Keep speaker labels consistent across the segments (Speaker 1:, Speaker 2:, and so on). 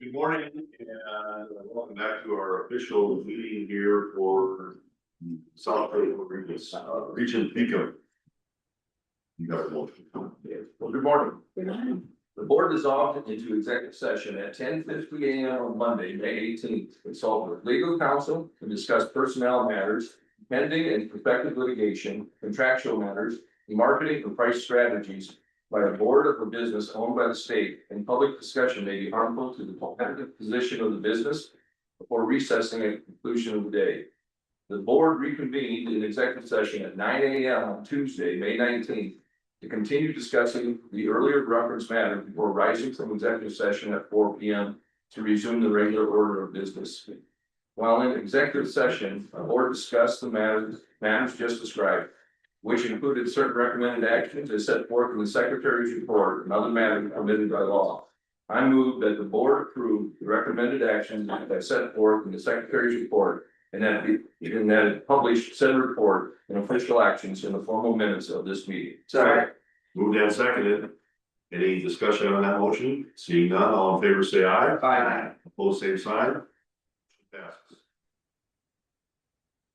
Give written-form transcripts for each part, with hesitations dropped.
Speaker 1: Good morning and welcome back to our official meeting here for South Dakota Region Pico. You got a motion.
Speaker 2: Well, good morning. The board dissolved into executive session at 10:50 a.m. on Monday, May 18th, to consult with legal counsel to discuss personnel matters, pending and prospective litigation, contractual matters, marketing and price strategies by a board of a business owned by the state, and public discussion may be harmful to the competitive position of the business before recessing at the conclusion of the day. The board reconvened in executive session at 9 a.m. on Tuesday, May 19th, to continue discussing the earlier referenced matter before rising from executive session at 4 p.m. to resume the regular order of business. While in executive session, the board discussed the matters just described, which included certain recommended actions as set forth in the secretary's report and other matters permitted by law. I move that the board approve the recommended actions as set forth in the secretary's report, and that it publish said report and official actions in the formal minutes of this meeting.
Speaker 1: Second. Moved and seconded. Any discussion on that motion? Seeing none, all in favor say aye.
Speaker 2: Aye.
Speaker 1: Opposed, same sign. Passes.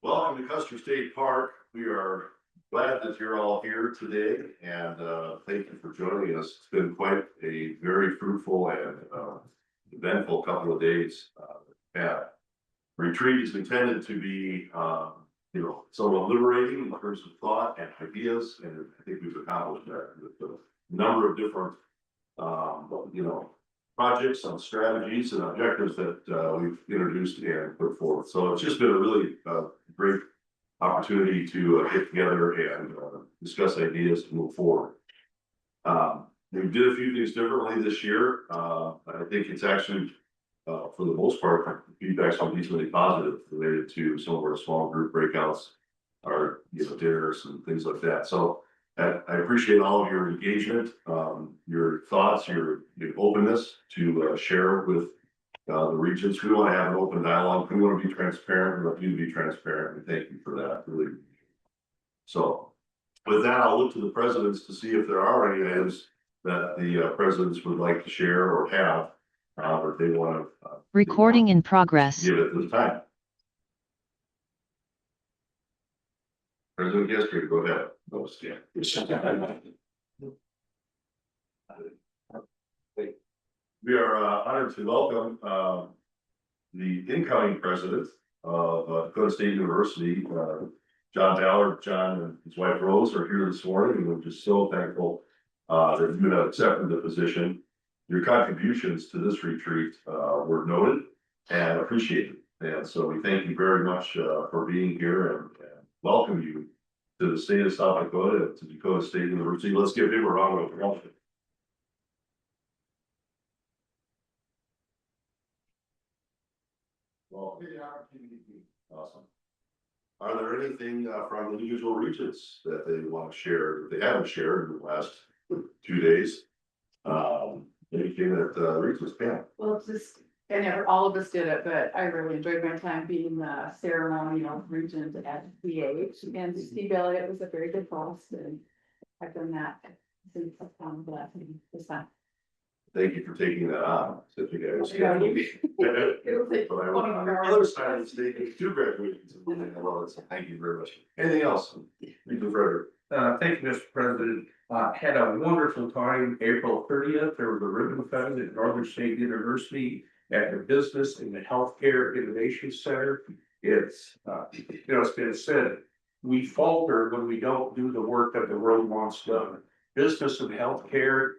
Speaker 1: Welcome to Custer State Park. We are glad that you're all here today, and thank you for joining us. It's been quite a very fruitful and eventful couple of days. Retreat is intended to be somewhat liberating in terms of thought and ideas, and I think we've accomplished that with a number of different projects and strategies and objectives that we've introduced and put forth. So it's just been a really great opportunity to get together and discuss ideas to move forward. We did a few things differently this year. I think it's actually for the most part, feedback's been reasonably positive related to some of our small group breakouts, our dinners and things like that. So I appreciate all of your engagement, your thoughts, your openness to share with the regions. We want to have an open dialogue. We want to be transparent. We want you to be transparent. And thank you for that. Really. So with that, I'll look to the presidents to see if there are any items that the presidents would like to share or have. Or they want to
Speaker 3: recording in progress.
Speaker 1: Give it this time. President Gestry, go ahead. No, Stan. We are honored to welcome the incoming president of Dakota State University, John Ballard. John and his wife Rose are here this morning, and we're just so thankful that you have accepted the position. Your contributions to this retreat were noted and appreciated. And so we thank you very much for being here and welcome you to the state of South Dakota, to Dakota State University. Let's give him a round of applause. Well, awesome. Are there anything from individual regions that they want to share that they haven't shared in the last 2 days? Anything that regions can?
Speaker 4: Well, just, and all of us did it, but I really enjoyed my time being the ceremonial regent at VH, and Steve Elliott was a very good host, and I've done that since this time.
Speaker 1: Thank you for taking that on. So you guys.
Speaker 4: It'll take
Speaker 1: But I
Speaker 4: 20
Speaker 1: on the
Speaker 4: hours.
Speaker 1: other side of the state, there's 2 graduations. I love it. So thank you very much. Anything else? Regent Frederick.
Speaker 5: Thank you, Mr. President. Had a wonderful time. April 30th, there was a ribbon cutting at Northern State University at the Business and the Healthcare Innovation Center. It's been said, we falter when we don't do the work that the world wants done. Business and healthcare,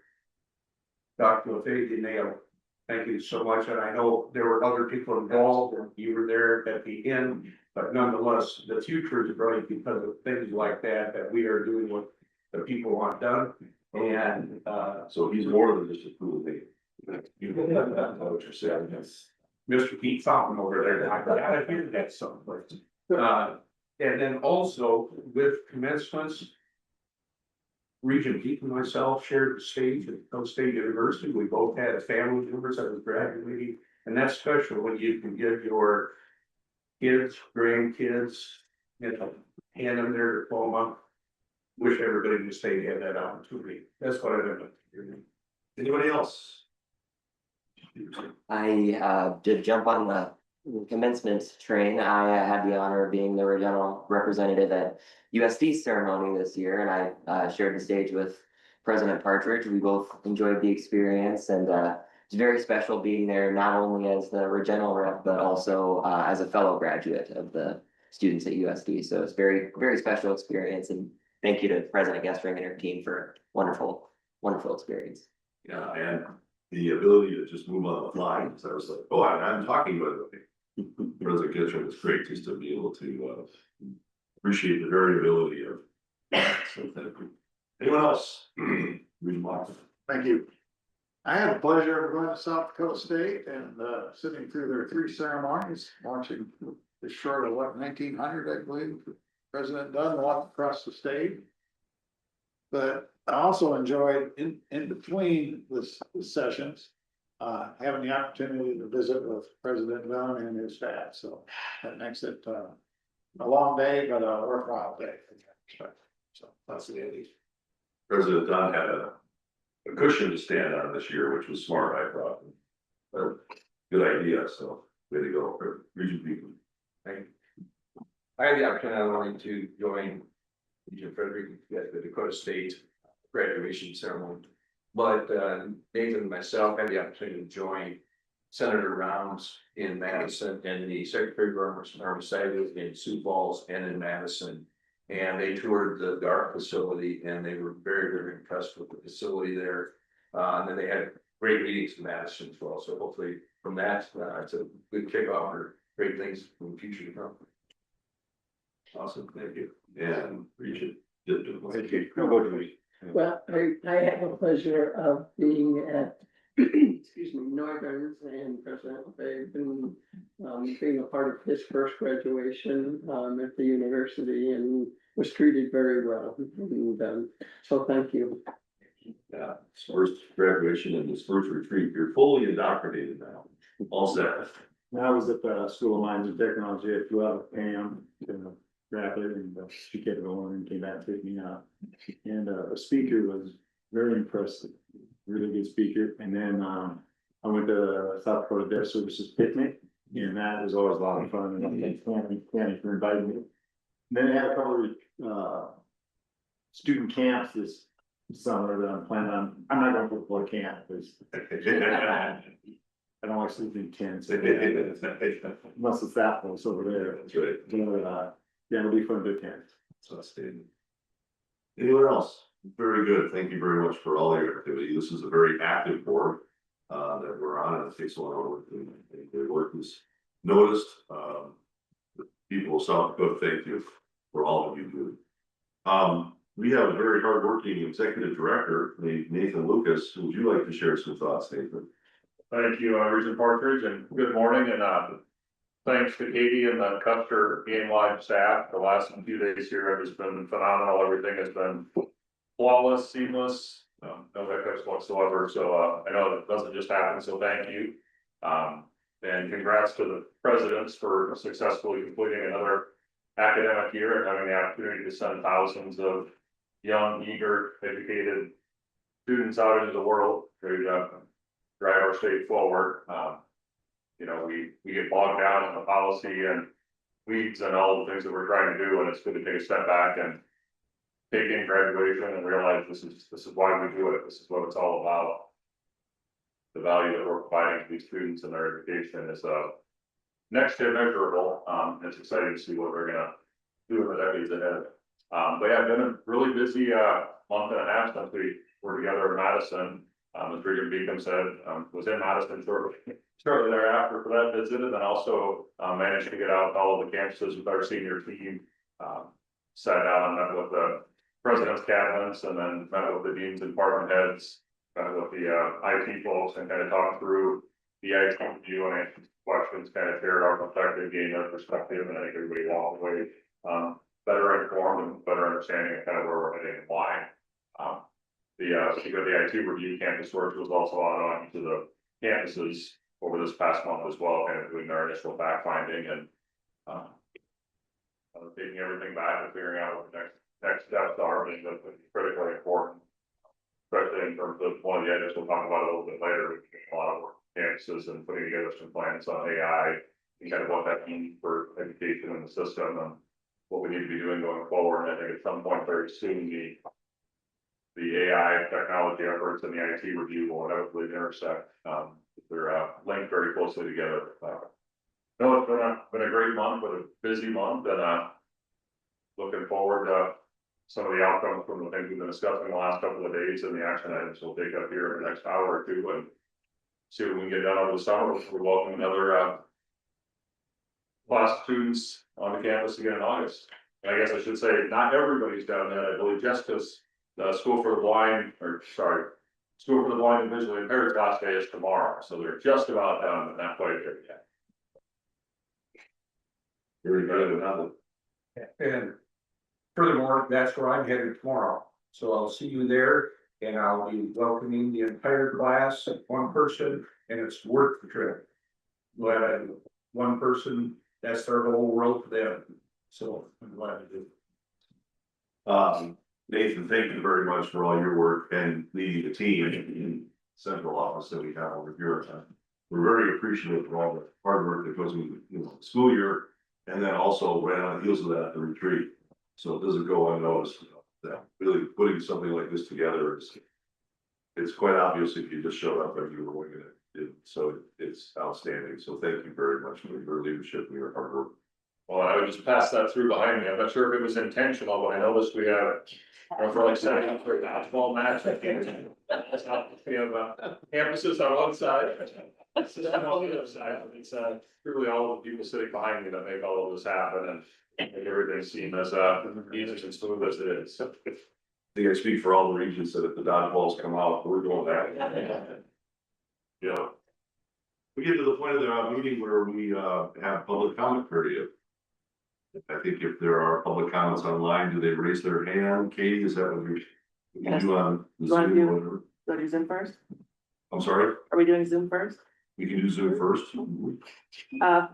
Speaker 5: Dr. LaFay, you nailed it. Thank you so much. And I know there were other people involved, and you were there at the end, but nonetheless, the future is bright because of things like that we are doing what the people want done. And
Speaker 1: So he's more than just a cool name. You know what you're saying.
Speaker 5: Mr. Pete Fountain over there, I gotta hear that someplace. And then also with commencements, Regent Pete and myself shared the stage at Dakota State University. We both had family members that was graduating, and that's special when you can give your kids, grandkids, hand them their diploma. Wish everybody in the state had that opportunity. That's what I did.
Speaker 1: Anybody else?
Speaker 6: I did jump on the commencement train. I had the honor of being the regional representative at USD ceremony this year, and I shared the stage with President Partridge. We both enjoyed the experience, and it's very special being there, not only as the regional rep, but also as a fellow graduate of the students at USD. So it's very special experience, and thank you to President Gestring and her team for wonderful experience.
Speaker 1: Yeah, and the ability to just move on the fly, so I was like, oh, I'm talking about it. President Gitchen was great just to be able to appreciate the variability of. So thank you. Anyone else? Read them off.
Speaker 7: Thank you. I had the pleasure of going to South Dakota State and sitting through their 3 ceremonies, watching the short of 1900, I believe, President Dunn walked across the stage. But I also enjoyed in between the sessions, having the opportunity to visit with President Dunn and his staff. So that makes it a long day, but a worthwhile day. So that's the end.
Speaker 1: President Dunn had a cushion to stand on this year, which was smart, I thought. Good idea, so way to go, Region people.
Speaker 2: Thank you. I had the opportunity to join Regent Frederick at the Dakota State graduation ceremony. But Nathan and myself had the opportunity to join Senator Rounds in Madison and the Secretary of Army Cited in Sioux Falls and in Madison. And they toured the DART facility and they were very impressed with the facility there. And then they had great meetings in Madison as well. So hopefully from that, it's a good kickoff for great things in the future to come.
Speaker 1: Awesome, thank you. And Regent. Thank
Speaker 7: you.
Speaker 8: Well, I have the pleasure of being at, excuse me, Northern's and President Fagan, being a part of his first graduation, at the university and was treated very well. And, so thank you.
Speaker 1: Yeah, first graduation and this first retreat, you're fully indoctrinated now, all set.
Speaker 9: I was at the School of Mines and Technology at 12 AM, rapid, and she kept going and came back and picked me up. And the speaker was very impressive, really good speaker. And then I went to the South Dakota Debt Services picnic, and that was always a lot of fun. And I thank Tammy for inviting me. And then I had a couple of student camps this summer that I'm planning on. I'm not going to put boy camp because I don't like sleeping in tents. Unless it's that place over there.
Speaker 1: That's right.
Speaker 9: But, yeah, it'll be fun to attend.
Speaker 1: So outstanding. Anyone else? Very good. Thank you very much for all your activity. This is a very active board that we're on, and it takes a lot of work. And the work is noticed. People of South Dakota, thank you for all that you do. We have a very hardworking executive director named Nathan Lucas. Would you like to share some thoughts, Nathan?
Speaker 10: Thank you, Regent Partridge, and good morning, and thanks to Katie and the Custer game-wide staff. The last few days here have just been phenomenal. Everything has been flawless, seamless, no hiccups whatsoever. So I know it doesn't just happen, so thank you. And congrats to the presidents for successfully completing another academic year and having the opportunity to send thousands of young, eager, educated students out into the world to drive our state forward. You know, we get bogged down in the policy and weeds and all the things that we're trying to do, and it's good to take a step back and take in graduation and realize this is why we do it. This is what it's all about. The value that we're providing to these students and their education is next to immeasurable. It's exciting to see what we're gonna do in the decades ahead. But yeah, been a really busy month and a half since we were together in Madison. As Regent Beacom said, was in Madison shortly thereafter for that visit, and then also managed to get out to all of the campuses with our senior team. Sat down and met with the president's cabinets, and then met with the deans and department heads, met with the IT folks, and kind of talked through the IT review and answered questions, kind of shared our perspective, gained their perspective, and I think everybody walked away better informed and better understanding of kind of where we're heading and why. The IT review campus work was also on each of the campuses over this past month as well, kind of doing their initial fact finding and taking everything back and figuring out what the next steps are. I think that's critically important, especially in terms of one of the items we'll talk about a little bit later, which is a lot of work campuses and putting together some plans on AI and kind of what that means for education in the system and what we need to be doing going forward. And I think at some point very soon, the AI technology efforts and the IT review will inevitably intersect. They're linked very closely together. No, it's been a great month, but a busy month, and looking forward to some of the outcomes from the things we've been discussing the last couple of days and the action items we'll take up here in the next hour or two and see what we can get done over the summer. We welcome another class of students on the campus again in August. And I guess I should say, not everybody's down there. I believe Jessica's School for the Blind and Visually Impaired class day is tomorrow, so they're just about done, but not quite there yet.
Speaker 1: Very good, another.
Speaker 5: And furthermore, that's where I'm headed tomorrow. So I'll see you there and I'll be welcoming the entire class, one person, and it's worth the trip. Glad one person, that's their whole world for them. So I'm glad to do.
Speaker 1: Nathan, thank you very much for all your work and leading the team in central office that we have over here. We're very appreciative of all the hard work that goes into, the school year. And then also right on the heels of that, the retreat. So it doesn't go unnoticed. That really putting something like this together it's quite obvious if you just showed up and you were going to do. So it's outstanding. So thank you very much for your leadership and your hard work.
Speaker 10: Well, I would just pass that through behind me. I'm not sure if it was intentional, but I noticed we have, for like setting up for a dodgeball match. We have campuses on one side. It's on the other side. It's really all the people sitting behind me that make all of this happen and make everything seem as easy and smooth as it is.
Speaker 1: I think I speak for all the regions that if the dodgeballs come out, we're going that. Yeah. We get to the point of the meeting where we have public comment period. I think if there are public comments online, do they raise their hand? Katie, is that what you do on the Zoom?
Speaker 11: Do you do Zoom first?
Speaker 1: I'm sorry,
Speaker 11: Are we doing Zoom first?
Speaker 1: we can do Zoom first.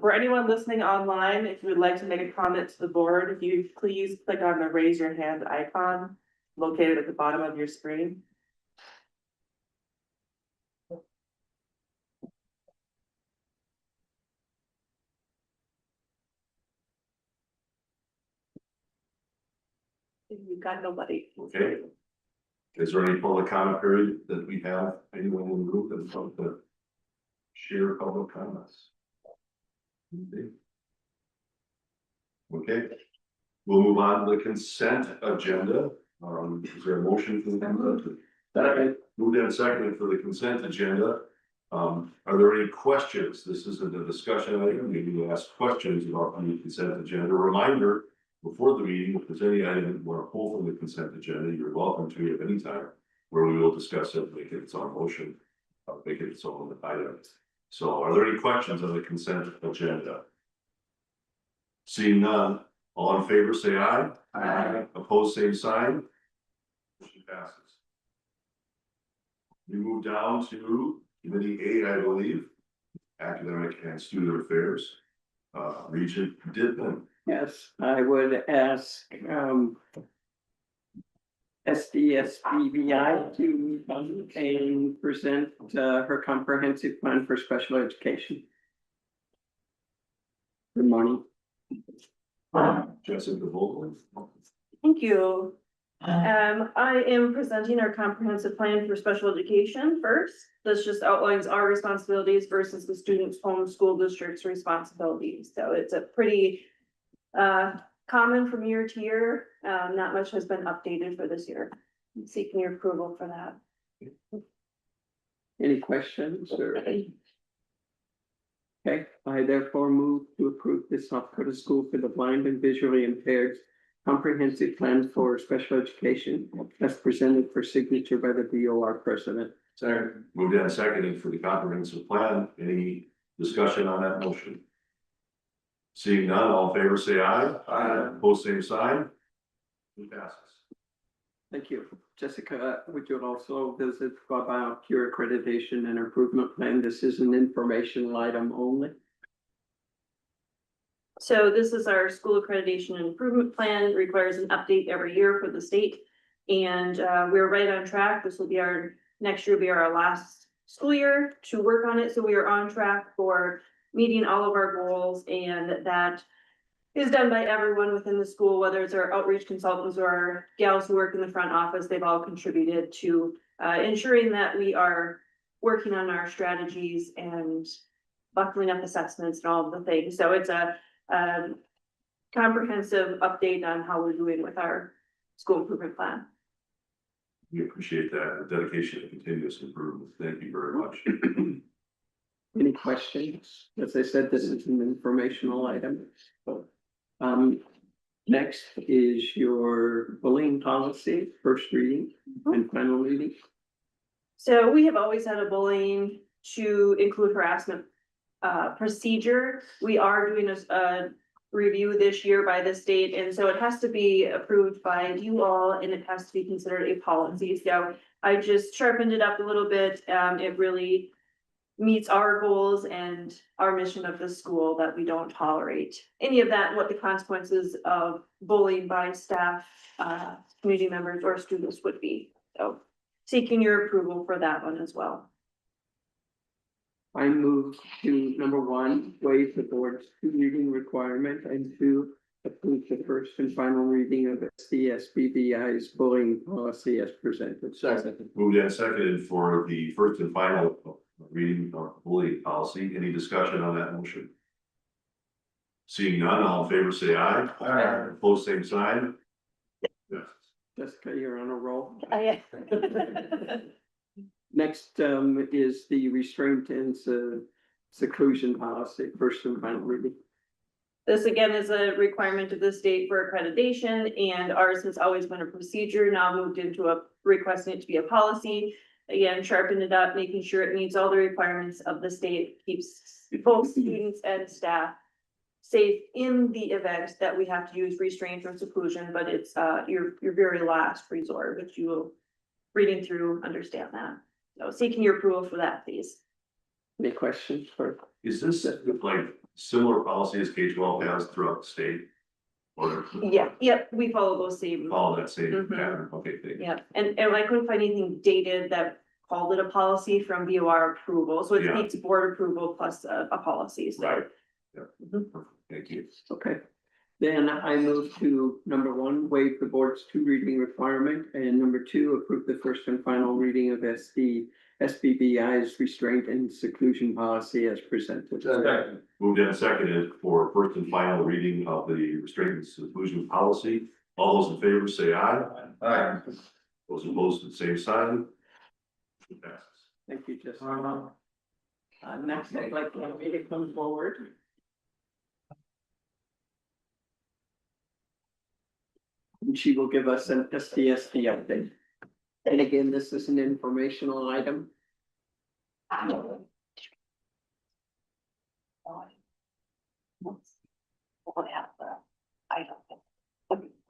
Speaker 11: For anyone listening online, if you would like to make a comment to the board, if you please click on the raise your hand icon located at the bottom of your screen. You've got nobody.
Speaker 1: Okay. Is there any public comment period that we have? Anyone in the group that's want to share public comments? Okay, we'll move on to the consent agenda. Is there a motion for the consent?
Speaker 2: Second.
Speaker 1: Moved and seconded for the consent agenda. Are there any questions? This isn't a discussion item. You can ask questions about the consent agenda. Reminder, before the meeting, if there's any item you want to pull from the consent agenda, you're welcome to at any time, where we will discuss it, make it its own motion, make it its own item. So are there any questions on the consent agenda? Seeing none, all in favor, say aye.
Speaker 7: Aye.
Speaker 1: Opposed, same sign. Motion passes. We move down to committee A, I believe, academic and student affairs. Regent Dittman.
Speaker 8: Yes, I would ask SDSBVI to come and present her comprehensive plan for special education. Good morning.
Speaker 1: Jessica Vogel.
Speaker 11: Thank you. I am presenting our comprehensive plan for special education first. This just outlines our responsibilities versus the student's home school district's responsibilities. So it's a pretty common from year to year. Not much has been updated for this year. I'm seeking your approval for that.
Speaker 8: Any questions or? Okay, I therefore move to approve the South Dakota School for the Blind and Visually Impaired comprehensive plan for special education as presented for signature by the DOR president.
Speaker 1: Second. Moved and seconded for the comprehensive plan. Any discussion on that motion? Seeing none, all in favor, say aye. Aye. Opposed, same sign. It passes.
Speaker 8: Thank you. Jessica, would you also visit about your accreditation and improvement plan? This is an informational item only.
Speaker 11: So this is our school accreditation and improvement plan. It requires an update every year for the state. And we're right on track. This will be next year will be our last school year to work on it, so we are on track for meeting all of our goals, and that is done by everyone within the school, whether it's our outreach consultants or our gals who work in the front office. They've all contributed to ensuring that we are working on our strategies and buckling up assessments and all of the things. So it's a comprehensive update on how we're doing with our school improvement plan.
Speaker 1: We appreciate that, the dedication to continuous improvement. Thank you very much.
Speaker 8: Any questions? As I said, this is an informational item. Next is your bullying policy, first reading and final reading.
Speaker 11: So we have always had a bullying to include harassment procedure. We are doing a review this year by the state, and so it has to be approved by you all, and it has to be considered a policy. So I just sharpened it up a little bit. It really meets our goals and our mission of the school, that we don't tolerate any of that, what the consequences of bullying by staff, community members or students would be. So seeking your approval for that one as well.
Speaker 8: I move to number one, waive the board's 2 reading requirement, and 2, approve the first and final reading of SDSBBI's bullying policy as presented.
Speaker 5: Second.
Speaker 1: Moved and seconded for the first and final reading of bullying policy. Any discussion on that motion? Seeing none, all in favor say aye.
Speaker 5: Aye.
Speaker 1: Opposed, same sign. Yes.
Speaker 8: Jessica, you're on a roll.
Speaker 11: I-
Speaker 8: Next is the restraint and seclusion policy, first and final reading.
Speaker 11: This again is a requirement of the state for accreditation, and ours has always been a procedure, now moved into a requesting it to be a policy. Again, sharpen it up, making sure it meets all the requirements of the state, keeps both students and staff safe in the event that we have to use restraint or seclusion, but it's your very last resort, which you will, reading through, understand that. So seeking your approval for that, please.
Speaker 8: Any questions for?
Speaker 1: Is this like similar policy as K-12 has throughout the state? Or
Speaker 11: Yeah, yep, we follow those same.
Speaker 1: follow that same
Speaker 11: Mhm.
Speaker 1: pattern? Okay, thank you.
Speaker 11: Yeah, and I couldn't find anything dated that called it a policy from BOR approval, so it
Speaker 1: Yeah.
Speaker 11: needs board approval plus a policy, so.
Speaker 1: Right. Yeah.
Speaker 11: Mhm.
Speaker 1: Thank you.
Speaker 8: Okay. Then I move to number one, waive the board's 2 reading requirement, and number 2, approve the first and final reading of SBBI's restraint and seclusion policy as presented.
Speaker 5: Second.
Speaker 1: Moved and seconded for first and final reading of the restraint and seclusion policy. All those in favor say aye.
Speaker 5: Aye.
Speaker 1: Those opposed, the same sign. Motion passes.
Speaker 8: Thank you, Jessica. Next, I'd like to have Ada come forward. And she will give us an SDSD update. And again, this is an informational item.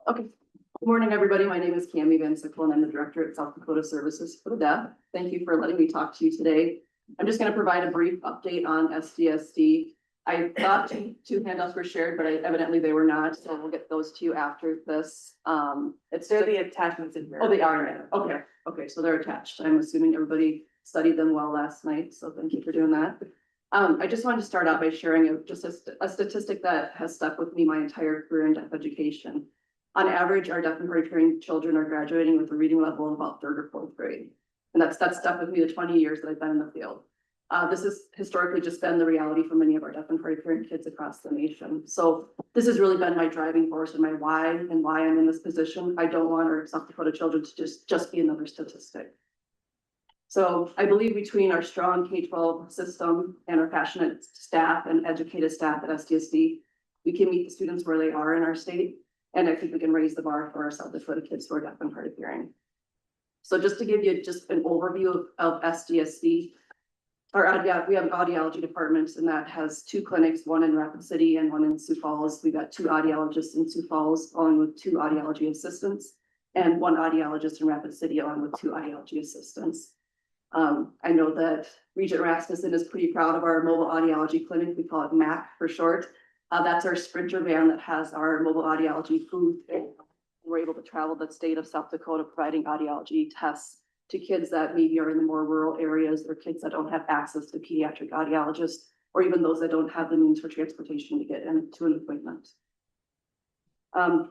Speaker 12: Okay, good morning, everybody. My name is Cami Van Sickle, and I'm the Director at South Dakota Services for the Deaf. Thank you for letting me talk to you today. I'm just gonna provide a brief update on SDSD. I thought 2 handouts were shared, but evidently they were not, so we'll get those to you after this. It's
Speaker 11: They're the attachments in here.
Speaker 12: Oh, they are, okay, okay, so they're attached. I'm assuming everybody studied them well last night, so thank you for doing that. I just wanted to start out by sharing a statistic that has stuck with me my entire career in deaf education. On average, our deaf and hard of hearing children are graduating with a reading level of about 3rd or 4th grade. And that's stuck with me the 20 years that I've been in the field. This has historically just been the reality for many of our deaf and hard of hearing kids across the nation. So this has really been my driving force and my why I'm in this position. I don't want our South Dakota children to just be another statistic. So I believe between our strong K-12 system and our passionate staff and educated staff at SDSD, we can meet the students where they are in our state. And I think we can raise the bar for our South Dakota kids who are deaf and hard of hearing. So just to give you just an overview of SDSD, we have an audiology department, and that has 2 clinics, one in Rapid City and one in Sioux Falls. We've got 2 audiologists in Sioux Falls, along with 2 audiology assistants, and 1 audiologist in Rapid City, along with 2 audiology assistants. I know that Regent Rasmussen is pretty proud of our mobile audiology clinic. We call it MAC for short. That's our Sprinter van that has our mobile audiology booth. We're able to travel the state of South Dakota providing audiology tests to kids that maybe are in the more rural areas or kids that don't have access to pediatric audiologists, or even those that don't have the means for transportation to get into an appointment.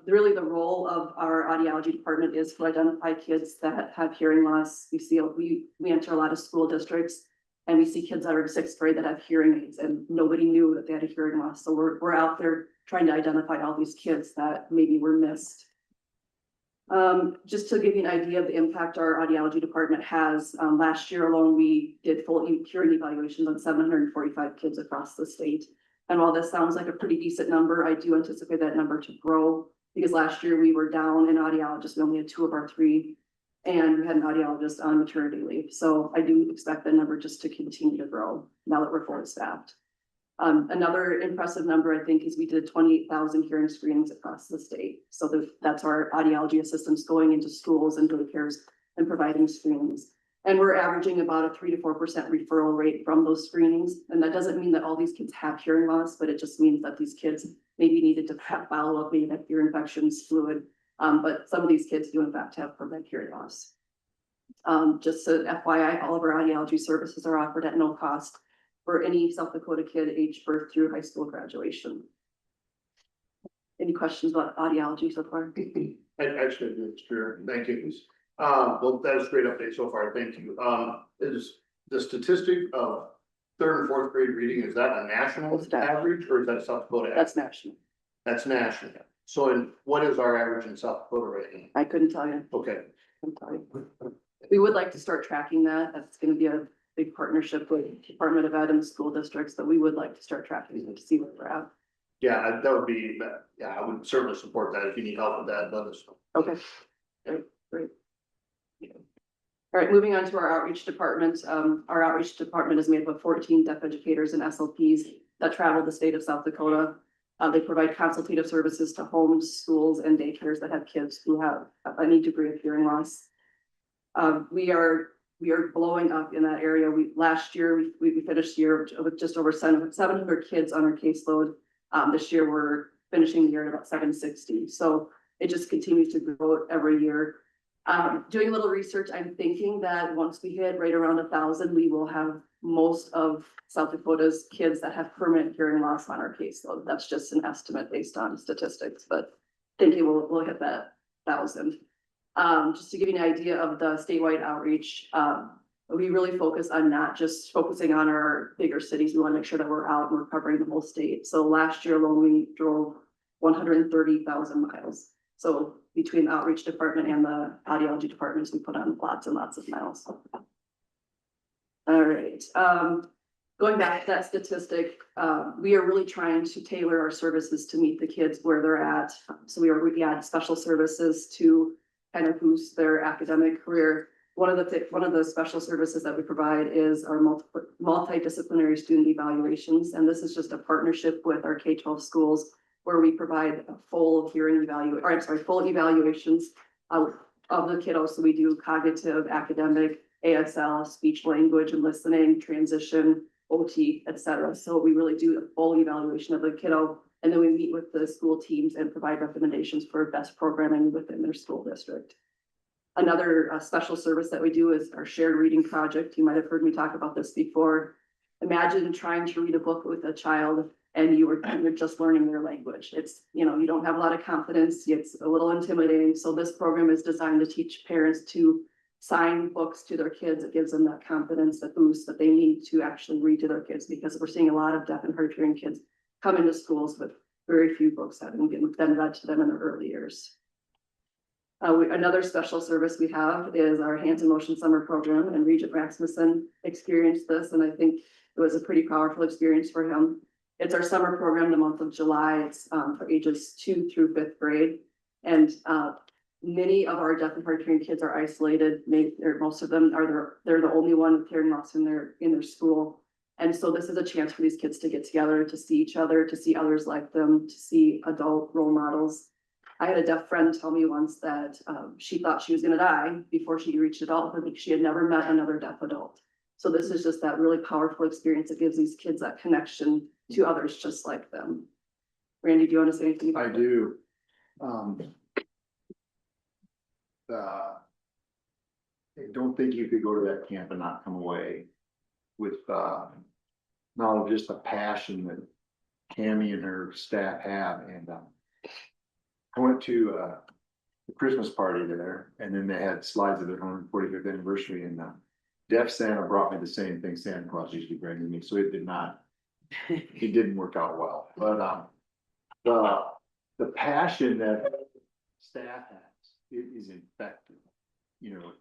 Speaker 12: Really the role of our audiology department is to identify kids that have hearing loss. We enter a lot of school districts and we see kids that are in sixth grade that have hearing aids and nobody knew that they had a hearing loss. So we're out there trying to identify all these kids that maybe were missed. Just to give you an idea of the impact our audiology department has, last year alone, we did full hearing evaluations on 745 kids across the state. And while this sounds like a pretty decent number, I do anticipate that number to grow because last year we were down in audiologists. We only had 2 of our 3, and we had an audiologist on maternity leave. So I do expect that number just to continue to grow now that we're fully staffed. Another impressive number, I think, is we did 28,000 hearing screenings across the state. So that's our audiology assistants going into schools and daycares and providing screenings. And we're averaging about a 3 to 4% referral rate from those screenings. And that doesn't mean that all these kids have hearing loss, but it just means that these kids maybe needed to have follow-up, maybe have ear infections, fluid. But some of these kids do in fact have permanent hearing loss. Just so FYI, all of our audiology services are offered at no cost for any South Dakota kid aged birth through high school graduation. Any questions about audiology so far?
Speaker 7: I actually do, sure, thank you. Well, that was a great update so far, thank you. Is the statistic of 3rd and 4th grade reading, is that a national average or is that South Dakota?
Speaker 12: That's national.
Speaker 7: That's national. So what is our average in South Dakota right now?
Speaker 12: I couldn't tell you.
Speaker 7: Okay.
Speaker 12: We would like to start tracking that. That's going to be a big partnership with Department of Ed and school districts, but we would like to start tracking it to see where we're at.
Speaker 7: Yeah, that would be, yeah, I would certainly support that. If you need help with that, let us know.
Speaker 12: Okay, great. All right, moving on to our outreach department. Our outreach department is made up of 14 deaf educators and SLPs that travel the state of South Dakota. They provide consultative services to homes, schools, and daycares that have kids who have any degree of hearing loss. We are blowing up in that area. Last year, we finished the year with just over 700 kids on our caseload. This year, we're finishing the year at about 760. So it just continues to grow every year. Doing a little research, I'm thinking that once we hit right around 1,000, we will have most of South Dakota's kids that have permanent hearing loss on our caseload. That's just an estimate based on statistics, but thinking we'll hit that 1,000. Just to give you an idea of the statewide outreach, we really focus on not just focusing on our bigger cities. We want to make sure that we're out and we're covering the whole state. So last year alone, we drove 130,000 miles. So between the outreach department and the audiology departments, we put on lots and lots of miles. All right. Going back to that statistic, we are really trying to tailor our services to meet the kids where they're at. So we add special services to kind of boost their academic career. One of the special services that we provide is our multidisciplinary student evaluations. And this is just a partnership with our K-12 schools where we provide a full evaluations of the kiddos. So we do cognitive, academic, ASL, speech, language, and listening, transition, OT, etc. So we really do a full evaluation of the kiddo. And then we meet with the school teams and provide recommendations for best programming within their school district. Another special service that we do is our shared reading project. You might have heard me talk about this before. Imagine trying to read a book with a child and you're just learning their language. It's, you don't have a lot of confidence. It's a little intimidating. So this program is designed to teach parents to sign books to their kids. It gives them that confidence, that boost that they need to actually read to their kids, because we're seeing a lot of deaf and hard of hearing kids come into schools with very few books having been read to them in their early years. Another special service we have is our Hands in Motion summer program, and Regent Rasmussen experienced this, and I think it was a pretty powerful experience for him. It's our summer program, the month of July. It's for ages 2 through 5th grade, and many of our deaf and hard of hearing kids are isolated. Most of them they're the only one with hearing loss in their school. And so this is a chance for these kids to get together, to see each other, to see others like them, to see adult role models. I had a deaf friend tell me once that she thought she was going to die before she reached adulthood because she had never met another deaf adult. So this is just that really powerful experience that gives these kids that connection to others just like them. Randy, do you want to say anything?
Speaker 7: I do.
Speaker 9: don't think you could go to that camp and not come away with, not just the passion that Tammy and her staff have, and, I went to, the Christmas party there, and then they had slides of their 145th anniversary, and, Deaf Santa brought me the same thing Santa Claus usually brings me, so it didn't work out well, but, the passion that staff has is infected, you know,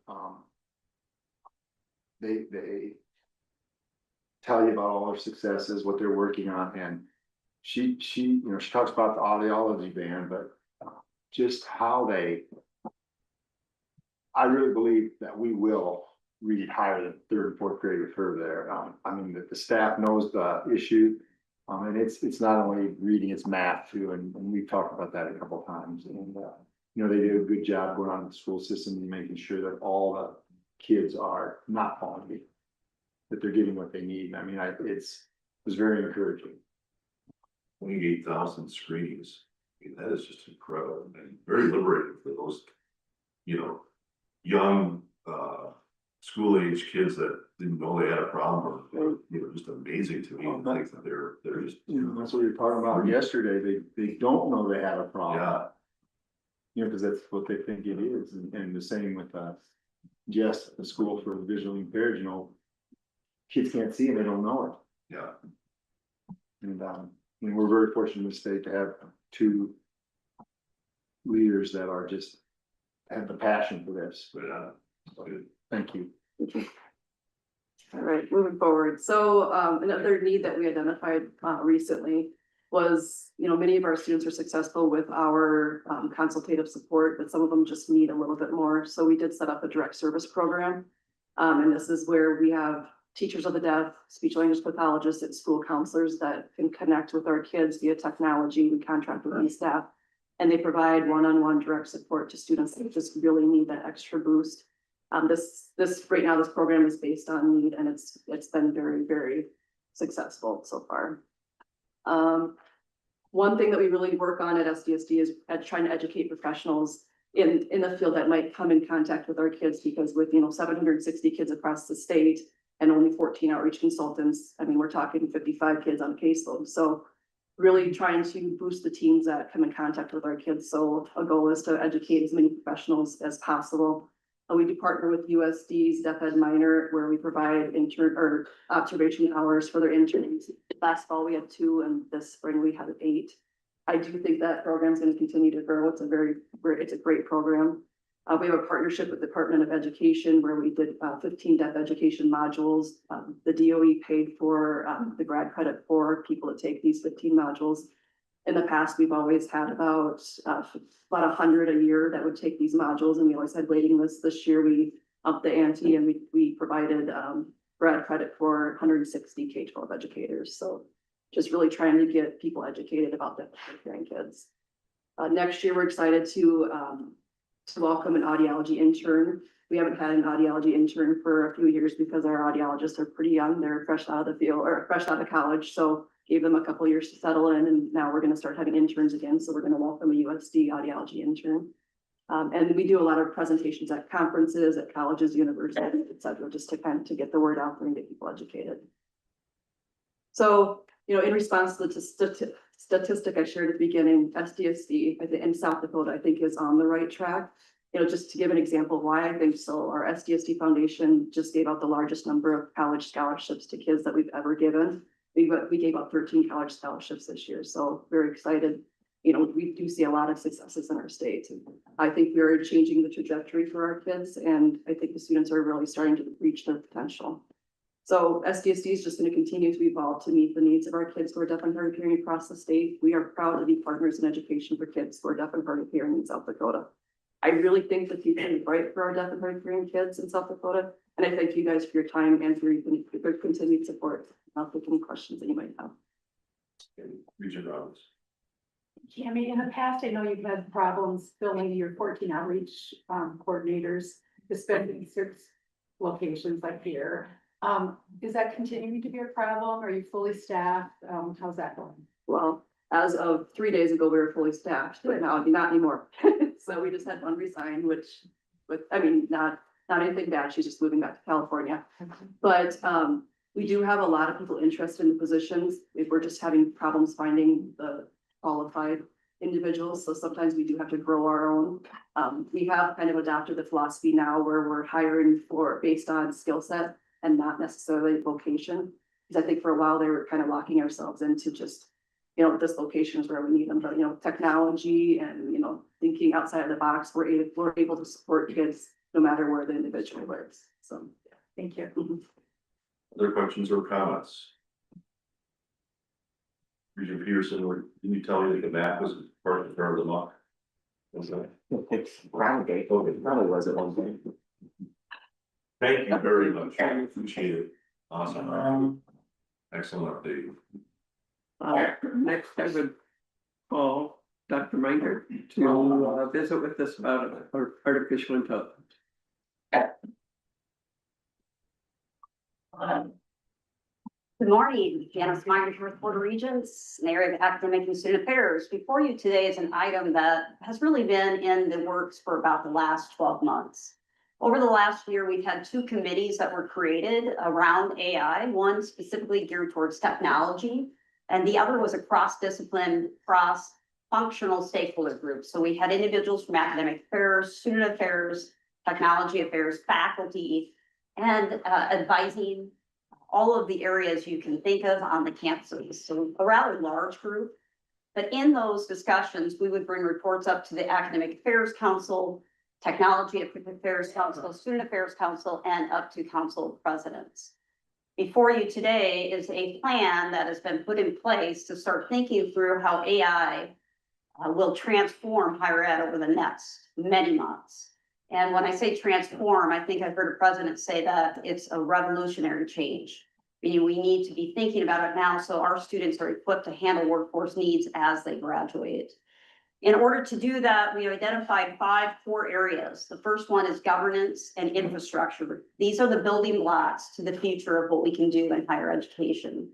Speaker 9: they tell you about all their successes, what they're working on, and she talks about the audiology band, but just how I really believe that we will read higher than third and fourth grade with her there. I mean, the staff knows the issue. And it's not only reading, it's math too, and we've talked about that a couple of times, and they do a good job going on in the school system and making sure that all the kids are not falling behind, that they're getting what they need. I mean, it was very encouraging.
Speaker 1: 28,000 screenings. I mean, that is just incredible and very liberating for those, young, school age kids that didn't know they had a problem, or, just amazing to me. And think that they're just,
Speaker 9: That's what we were talking about yesterday. They don't know they have a problem.
Speaker 1: yeah,
Speaker 9: Because that's what they think it is, and the same with Jess, the school for the visually impaired, kids can't see and they don't know it.
Speaker 1: yeah.
Speaker 9: And we're very fortunate in the state to have two leaders that are just have the passion for this.
Speaker 1: But,
Speaker 9: Thank you.
Speaker 12: All right, moving forward. So another need that we identified recently was, many of our students are successful with our consultative support, but some of them just need a little bit more. So we did set up a direct service program. And this is where we have teachers of the deaf, speech language pathologists, and school counselors that can connect with our kids via technology. We contract with these staff, and they provide one-on-one direct support to students that just really need that extra boost. Right now, this program is based on need, and it's been very, very successful so far. One thing that we really work on at SDSD is trying to educate professionals in the field that might come in contact with our kids, because with 760 kids across the state and only 14 outreach consultants, I mean, we're talking 55 kids on caseload. So really trying to boost the teams that come in contact with our kids. So a goal is to educate as many professionals as possible. We do partner with USD's Deaf Ed Minor, where we provide intern or observation hours for their interns. Last fall, we had 2, and this spring we had 8. I do think that program is going to continue to grow. It's a great program. We have a partnership with the Department of Education where we did 15 deaf education modules. The DOE paid for the grad credit for people to take these 15 modules. In the past, we've always had about 100 a year that would take these modules, and we always had waiting lists. This year, we upped the ante, and we provided grad credit for 160 K-12 educators. So just really trying to get people educated about deaf hearing kids. Next year, we're excited to welcome an audiology intern. We haven't had an audiology intern for a few years because our audiologists are pretty young. They're fresh out of the field or fresh out of college. So gave them a couple of years to settle in, and now we're going to start having interns again. So we're going to welcome a USD audiology intern. And we do a lot of presentations at conferences, at colleges, universities, et cetera, just to get the word out there and get people educated. So, in response to the statistic I shared at the beginning, SDSD in South Dakota, I think is on the right track. Just to give an example of why I think so, our SDSD Foundation just gave out the largest number of college scholarships to kids that we've ever given. We gave out 13 college scholarships this year, so very excited. We do see a lot of successes in our state. I think we're changing the trajectory for our kids, and I think the students are really starting to reach their potential. So SDSD is just going to continue to evolve to meet the needs of our kids who are deaf and hard of hearing across the state. We are proud to be partners in education for kids who are deaf and hard of hearing in South Dakota. I really think the future is bright for our deaf and hard of hearing kids in South Dakota, and I thank you guys for your time and for your continued support. I'll take any questions that you might have.
Speaker 1: Regent Roberts.
Speaker 4: Tammy, in the past, I know you've had problems filling your 14 outreach coordinators, especially in certain locations like here. Is that continuing to be a problem? Are you fully staffed? How's that going?
Speaker 12: Well, as of 3 days ago, we were fully staffed, but now not anymore. So we just had one resign, not Not anything bad, she's just moving back to California. But we do have a lot of people interested in the positions. If we're just having problems finding the qualified individuals, so sometimes we do have to grow our own. We have kind of adopted the philosophy now where we're hiring for based on skill set and not necessarily location. Because I think for a while they were kind of locking ourselves into just, you know, this location is where we need them, but you know, technology and, you know, thinking outside of the box, we're able to support kids no matter where the individual lives, so.
Speaker 4: Thank you.
Speaker 12: Mhm.
Speaker 1: Other questions or comments? Regent Peterson, can you tell me that the map was part of the mock? Was that?
Speaker 6: It's Roundgate, it probably was at one point.
Speaker 1: Thank you very much. I appreciate it. Awesome. Excellent update.
Speaker 8: Next, I would call Dr. Minor to visit with us about artificial intelligence.
Speaker 13: Good morning, Janice Myers, North Florida Regents, in the area of academic and student affairs. Before you today is an item that has really been in the works for about the last 12 months. Over the last year, we've had 2 committees that were created around AI, one specifically geared towards technology, and the other was a cross-discipline, cross-functional stakeholder group. So we had individuals from academic affairs, student affairs, technology affairs, faculty, and advising all of the areas you can think of on the campuses. So a rather large group. But in those discussions, we would bring reports up to the Academic Affairs Council, Technology Affairs Council, Student Affairs Council, and up to council presidents. Before you today is a plan that has been put in place to start thinking through how AI will transform higher ed over the next many months. And when I say transform, I think I've heard a president say that it's a revolutionary change. We need to be thinking about it now so our students are equipped to handle workforce needs as they graduate. In order to do that, we identified 5 core areas. The first one is governance and infrastructure. These are the building blocks to the future of what we can do in higher education.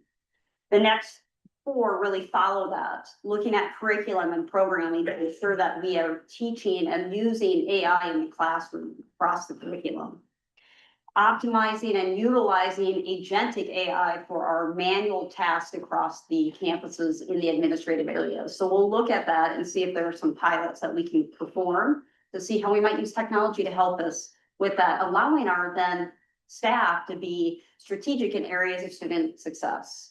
Speaker 13: The next 4 really follow that, looking at curriculum and programming to ensure that we are teaching and using AI in the classroom across the curriculum. Optimizing and utilizing agentic AI for our manual tasks across the campuses in the administrative areas. So we'll look at that and see if there are some pilots that we can perform to see how we might use technology to help us with that, allowing our then staff to be strategic in areas of student success.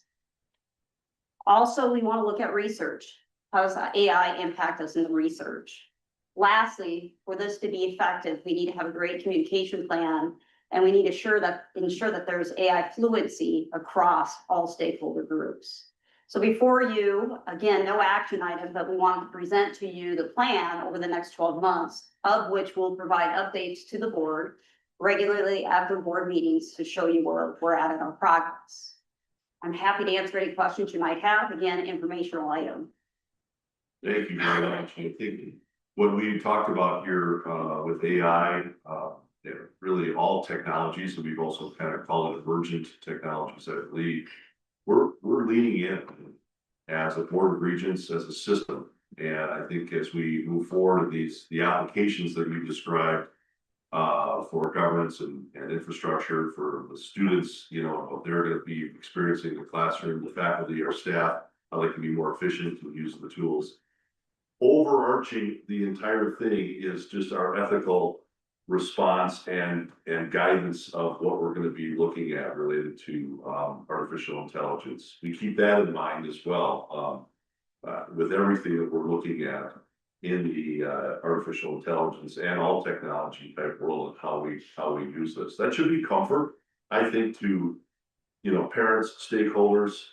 Speaker 13: Also, we want to look at research. How does AI impact us in the research? Lastly, for this to be effective, we need to have a great communication plan, and we need to ensure that there's AI fluency across all stakeholder groups. So before you, again, no action item, but we want to present to you the plan over the next 12 months, of which we'll provide updates to the board regularly after board meetings to show you where we're at in our progress. I'm happy to answer any questions you might have. Again, informational item.
Speaker 1: Thank you very much. I think what we talked about here with AI, really all technologies, and we've also kind of called it emergent technologies, I believe, we're leaning in as a board of regents, as a system. And I think as we move forward, the applications that we've described for governance and infrastructure for the students, you know, they're going to be experiencing the classroom, the faculty, our staff, how they can be more efficient in using the tools. Overarching the entire thing is just our ethical response and guidance of what we're going to be looking at related to artificial intelligence. We keep that in mind as well with everything that we're looking at in the artificial intelligence and all technology type world and how we use this. That should be comfort, I think, to, you know, parents, stakeholders,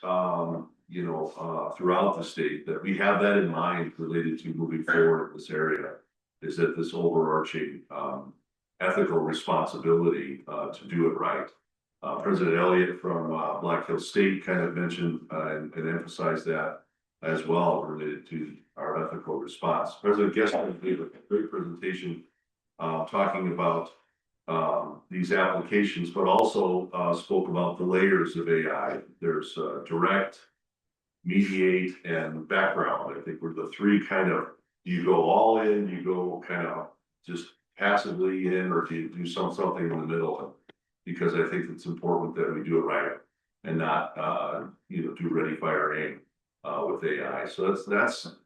Speaker 1: you know, throughout the state, that we have that in mind related to moving forward in this area, is that this overarching ethical responsibility to do it right. President Elliott from Black Hills State kind of mentioned and emphasized that as well related to our ethical response. President Gessler gave a great presentation talking about these applications, but also spoke about the layers of AI. There's direct, mediate, and background. I think we're the 3 kind of, you go all in, you go kind of just passively in, or do you do something in the middle? Because I think it's important that we do it right and not, do ready, fire, aim, with AI. So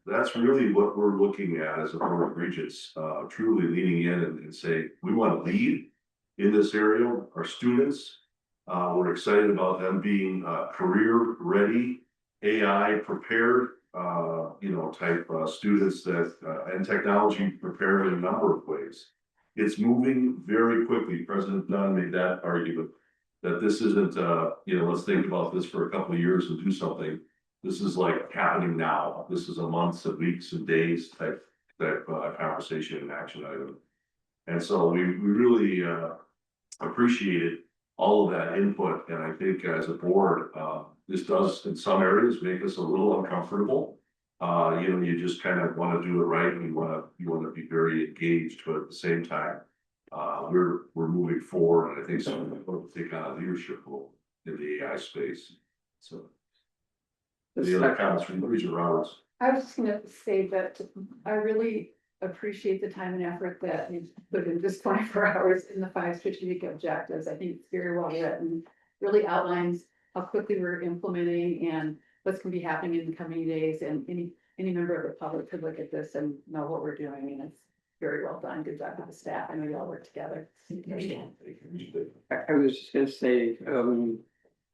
Speaker 1: that's really what we're looking at as a board of regents, truly leaning in and say, we want to lead in this area, our students. We're excited about them being, career ready, AI prepared, type, students that, and technology prepared in a number of ways. It's moving very quickly. President Dunn made that argument that this isn't, let's think about this for a couple of years and do something. This is like happening now. This is a months and weeks and days type conversation and action item. And so we really appreciated all of that input. And I think as a board, this does in some areas make us a little uncomfortable. You just kind of want to do it right, and you want to be very engaged, but at the same time, we're moving forward, and I think some of will take on a leadership role in the AI space. So, the other comments from Regent Roberts.
Speaker 4: I was just gonna say that I really appreciate the time and effort that you put in this 24 hours in the 5 strategic objectives. I think it's very well written, really outlines how quickly we're implementing and what's gonna be happening in the coming days, and any member of the public could look at this and know what we're doing, and it's very well done. Good job to the staff. I know you all work together.
Speaker 8: I was just gonna say,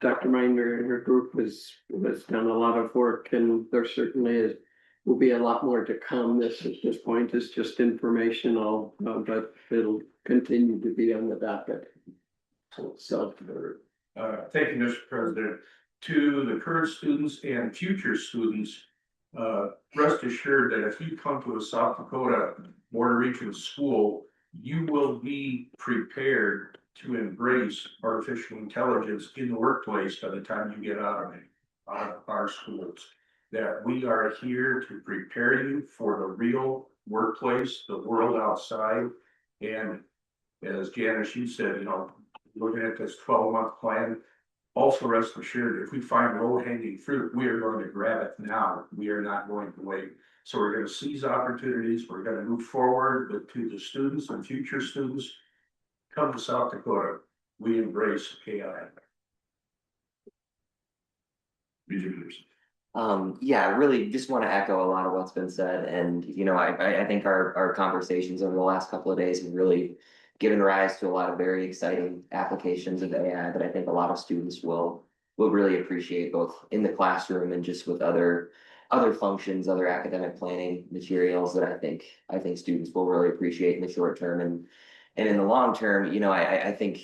Speaker 8: Dr. Minder and her group has done a lot of work, and there certainly will be a lot more to come. This at this point is just informational, but it'll continue to be on the docket. So.
Speaker 5: Thank you, Mr. President. To the current students and future students, rest assured that if you come to a South Dakota Board of Regents school, you will be prepared to embrace artificial intelligence in the workplace by the time you get out of our schools. That we are here to prepare you for the real workplace, the world outside. And as Janice, you said, looking at this 12-month plan, also rest assured, if we find low-hanging fruit, we are going to grab it now. We are not going to wait. So we're going to seize opportunities. We're going to move forward, but to the students and future students, come to South Dakota. We embrace AI.
Speaker 6: Yeah, I really just want to echo a lot of what's been said, and I think our conversations over the last couple of days have really given rise to a lot of very exciting applications of AI that I think a lot of students will really appreciate, both in the classroom and just with other functions, other academic planning materials that I think students will really appreciate in the short term, and in the long term. I think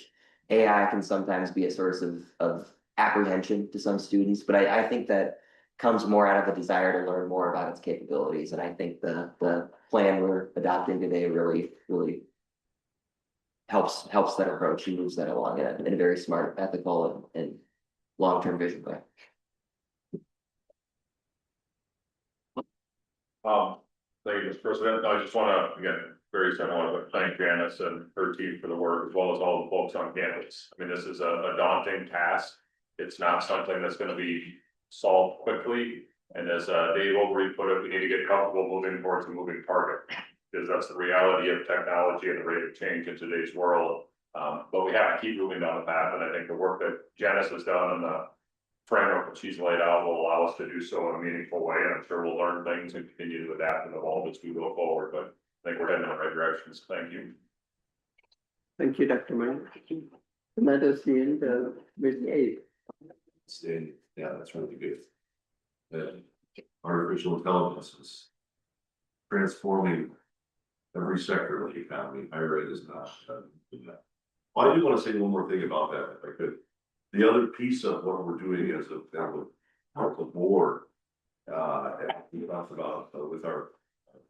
Speaker 6: AI can sometimes be a source of apprehension to some students, but I think that comes more out of a desire to learn more about its capabilities. And I think the plan we're adopting today really helps that approach and moves that along in a very smart, ethical, and long-term vision way.
Speaker 10: Thank you, Mr. President. I just want to, again, very similar, but thank Janice and her team for the work, as well as all the folks on campus. I mean, this is a daunting task. It's not something that's going to be solved quickly. And as Dave Overy put it, we need to get comfortable moving towards a moving target, because that's the reality of technology and the rate of change in today's world. But we have to keep moving down the path, and I think the work that Janice has done and the framework that she's laid out will allow us to do so in a meaningful way. And I'm sure we'll learn things and continue to adapt and evolve as we go forward. But I think we're heading in the right directions. Thank you.
Speaker 8: Thank you, Dr. Minder. And that is the end of Ms. Abe.
Speaker 1: Yeah, that's really good. Artificial intelligence is transforming every sector of the economy. Higher ed is not. Well, I do want to say one more thing about that, if I could. The other piece of what we're doing as a board, and we talked about with our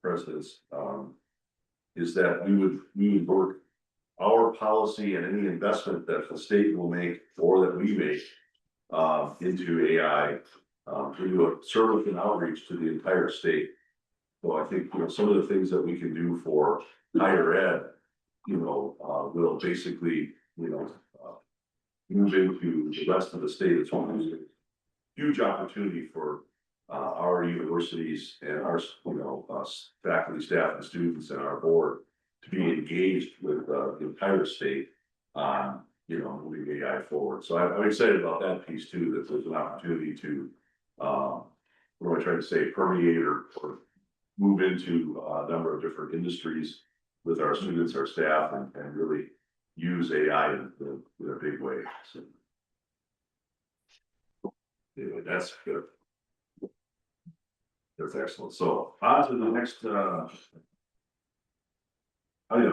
Speaker 1: presidents, is that we would work our policy and any investment that the state will make or that we make into AI, to do a service and outreach to the entire state. So I think, some of the things that we can do for higher ed, will basically, move into the rest of the state as well. As a huge opportunity for our universities and our, faculty, staff, and students, and our board to be engaged with, the entire state on, moving AI forward. So I'm excited about that piece too, that there's an opportunity to, what am I trying to say, permeate or move into a number of different industries with our students, our staff, and really use AI in a big way. So anyway, that's good. That's excellent. So on to the next,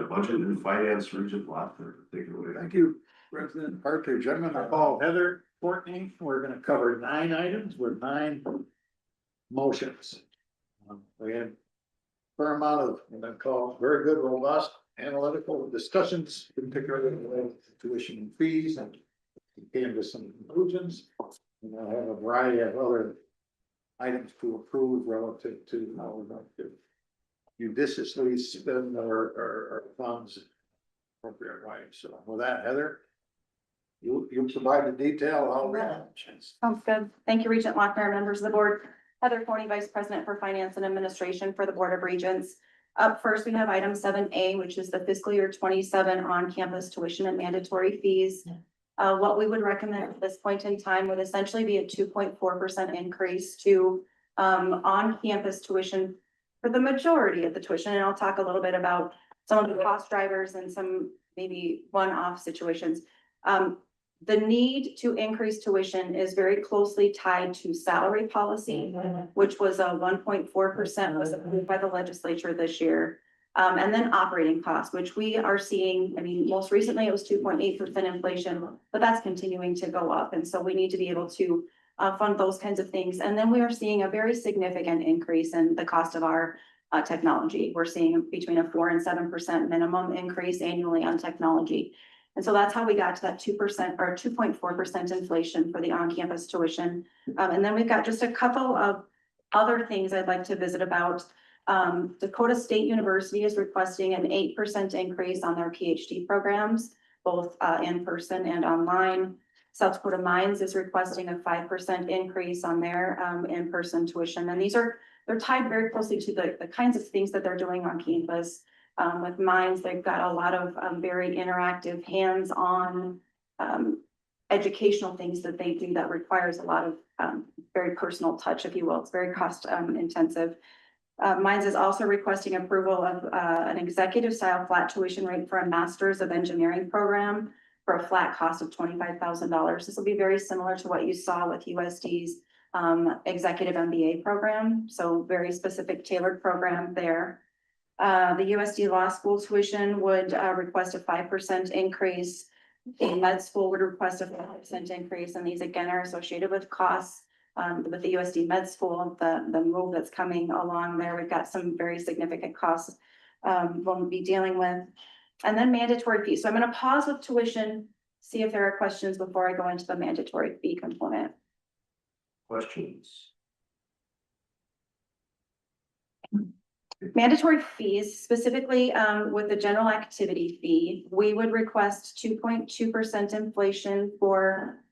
Speaker 1: budget and finance, Regent Lochner, take it away.
Speaker 7: Thank you, President Partridge. I'm gonna call Heather Courtney. We're gonna cover 9 items with 9 motions. We had a fair amount of, what I call, very good, robust, analytical discussions, particularly related to tuition and fees, and we came to some conclusions. And I have a variety of other items to approve relative to how we're going to judiciously spend our funds appropriate way. So with that, Heather, you provide the detail, I'll read.
Speaker 11: Sounds good. Thank you, Regent Lochner, members of the board. Heather Forney, Vice President for Finance and Administration for the Board of Regents. Up first, we have item 7A, which is the fiscal year 27 on-campus tuition and mandatory fees. What we would recommend at this point in time would essentially be a 2.4% increase to on-campus tuition for the majority of the tuition. And I'll talk a little bit about some of the cost drivers and some maybe one-off situations. The need to increase tuition is very closely tied to salary policy, which was a 1.4% was approved by the legislature this year. And then operating costs, which we are seeing, I mean, most recently it was 2.8% inflation, but that's continuing to go up. And so we need to be able to fund those kinds of things. And then we are seeing a very significant increase in the cost of our technology. We're seeing between a 4 and 7% minimum increase annually on technology. And so that's how we got to that 2% or 2.4% inflation for the on-campus tuition. And then we've got just a couple of other things I'd like to visit about. Dakota State University is requesting an 8% increase on their PhD programs, both in person and online. South Dakota Mines is requesting a 5% increase on their in-person tuition. And they're tied very closely to the kinds of things that they're doing on campus. With Mines, they've got a lot of very interactive, hands-on educational things that they do that requires a lot of very personal touch, if you will. It's very cost intensive. Mines is also requesting approval of an executive style flat tuition rate for a Master's of Engineering program for a flat cost of $25,000. This will be very similar to what you saw with USD's executive MBA program. So very specific tailored program there. The USD Law School tuition would request a 5% increase. The med school would request a 5% increase, and these again are associated with costs. With the USD Med School, the move that's coming along there, we've got some very significant costs we'll be dealing with. And then mandatory fees. So I'm going to pause with tuition, see if there are questions before I go into the mandatory fee component.
Speaker 1: Questions?
Speaker 11: Mandatory fees, specifically with the general activity fee, we would request 2.2% inflation for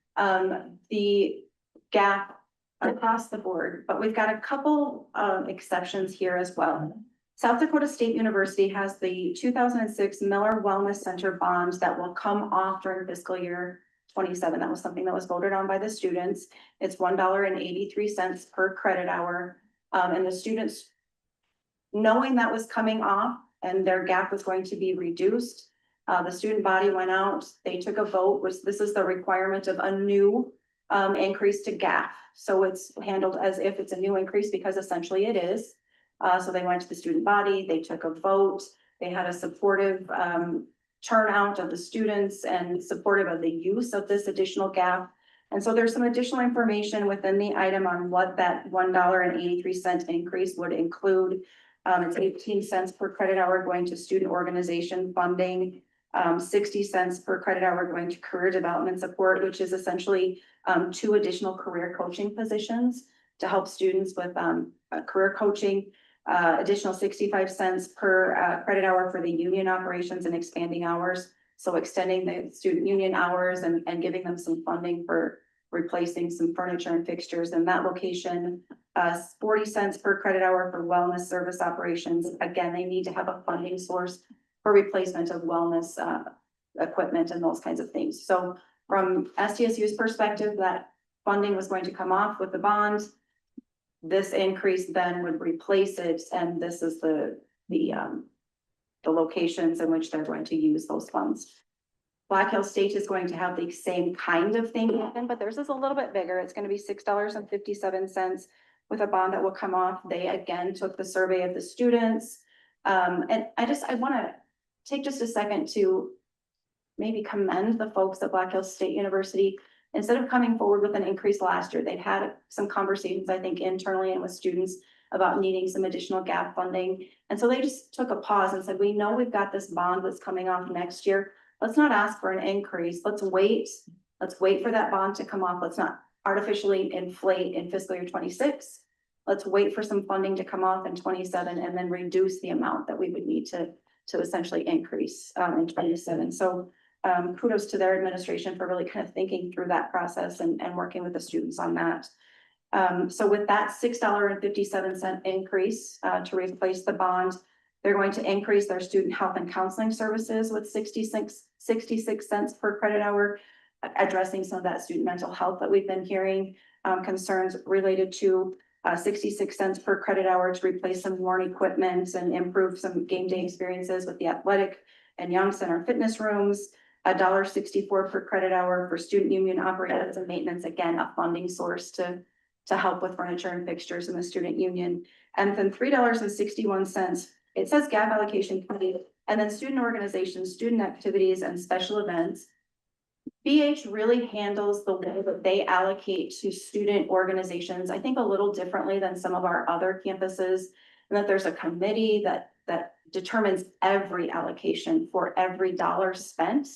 Speaker 11: the gap across the board, but we've got a couple of exceptions here as well. South Dakota State University has the 2006 Miller Wellness Center bonds that will come off during fiscal year 27. That was something that was voted on by the students. It's $1.83 per credit hour. And the students, knowing that was coming off and their gap was going to be reduced, the student body went out, they took a vote, which this is the requirement of a new increase to gap. So it's handled as if it's a new increase because essentially it is. So they went to the student body, they took a vote, they had a supportive turnout of the students and supportive of the use of this additional gap. And so there's some additional information within the item on what that $1.83 increase would include. It's 18 cents per credit hour going to student organization funding, 60 cents per credit hour going to career development support, which is essentially 2 additional career coaching positions to help students with career coaching, additional 65 cents per credit hour for the union operations and expanding hours. So extending the student union hours and giving them some funding for replacing some furniture and fixtures in that location. 40 cents per credit hour for wellness service operations. Again, they need to have a funding source
Speaker 13: for replacement of wellness, equipment and those kinds of things. So from SDSU's perspective, that funding was going to come off with the bond. This increase then would replace it, and this is the locations in which they're going to use those funds. Black Hills State is going to have the same kind of thing happen, but theirs is a little bit bigger. It's gonna be $6.57 with a bond that will come off. They again took the survey of the students. And I wanna take just a second to maybe commend the folks at Black Hills State University. Instead of coming forward with an increase last year, they'd had some conversations, I think, internally and with students about needing some additional gap funding. And so they just took a pause and said, we know we've got this bond that's coming off next year. Let's not ask for an increase. Let's wait. Let's wait for that bond to come off. Let's not artificially inflate in fiscal year 26. Let's wait for some funding to come off in 27 and then reduce the amount that we would need to essentially increase in 27. So kudos to their administration for really kind of thinking through that process and working with the students on that. So with that $6.57 increase to replace the bond, they're going to increase their student health and counseling services with 66 cents per credit hour, addressing some of that student mental health that we've been hearing, concerns related to 66 cents per credit hour to replace some worn equipment and improve some game day experiences with the athletic and young center fitness rooms. $1.64 per credit hour for student union operations and maintenance, again, a funding source to help with furniture and fixtures in the student union. And then $3.61, it says gap allocation committee, and then student organizations, student activities, and special events. BH really handles the way that they allocate to student organizations, I think a little differently than some of our other campuses, and that there's a committee that determines every allocation for every dollar spent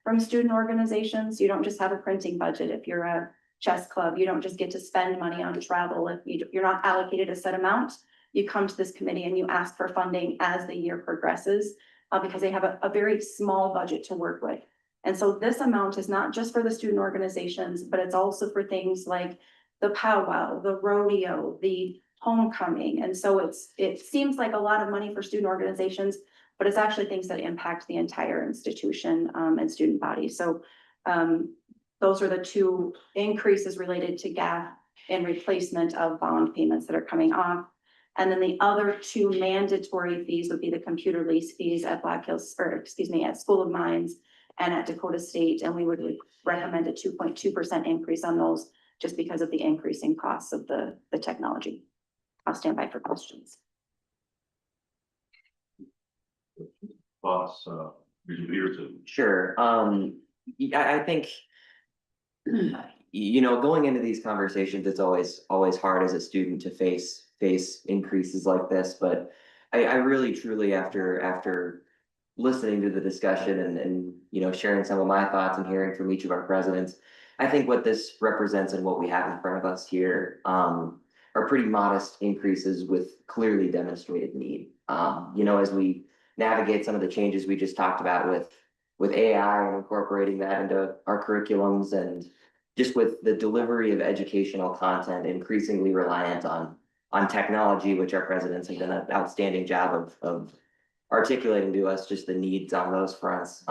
Speaker 13: from student organizations. You don't just have a printing budget. If you're a chess club, you don't just get to spend money on travel. If you're not allocated a set amount, you come to this committee and you ask for funding as the year progresses, because they have a very small budget to work with. And so this amount is not just for the student organizations, but it's also for things like the powwow, the rodeo, the homecoming. And so it seems like a lot of money for student organizations, but it's actually things that impact the entire institution and student body. So those are the two increases related to gap and replacement of bond payments that are coming off. And then the other two mandatory fees would be the computer lease fees at Black Hills, or excuse me, at School of Mines and at Dakota State. And we would recommend a 2.2% increase on those just because of the increasing costs of the technology. I'll stand by for questions.
Speaker 1: Boss, Regent Peterson.
Speaker 6: Sure. I think, going into these conversations, it's always hard as a student to face increases like this, but I really truly after listening to the discussion and sharing some of my thoughts and hearing from each of our presidents, I think what this represents and what we have in front of us here are pretty modest increases with clearly demonstrated need. As we navigate some of the changes we just talked about with AI and incorporating that into our curriculums, and just with the delivery of educational content increasingly reliant on technology, which our presidents have done an outstanding job of articulating to us just the needs on those fronts.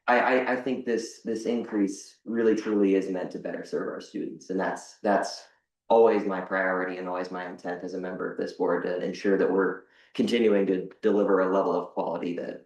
Speaker 6: I think this increase really truly is meant to better serve our students, and that's always my priority and always my intent as a member of this board, to ensure that we're continuing to deliver a level of quality that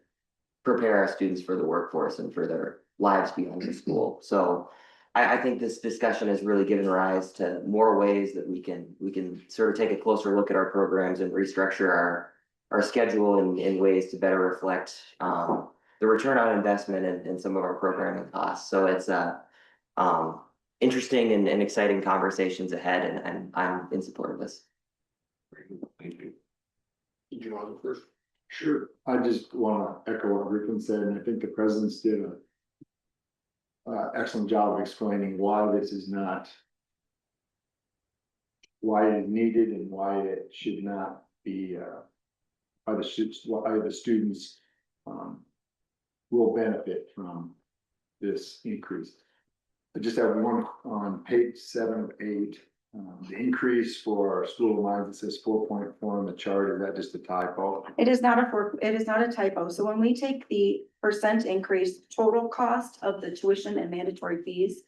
Speaker 6: prepare our students for the workforce and for their lives beyond the school. So I think this discussion has really given rise to more ways that we can sort of take a closer look at our programs and restructure our schedule in ways to better reflect the return on investment in some of our programming costs. So it's interesting and exciting conversations ahead, and I'm in support of this.
Speaker 1: Thank you.
Speaker 7: Did you want to go first?
Speaker 9: Sure. I just want to echo what Rickman said, and I think the presidents did a excellent job of explaining why this is not, why it is needed and why it should not be, why the students will benefit from this increase. I just have one on page 7 of 8. The increase for School of Mines, it says 4.4 on the chart, is that just a typo?
Speaker 12: It is not a typo. So when we take the percent increase total cost of the tuition and mandatory fees,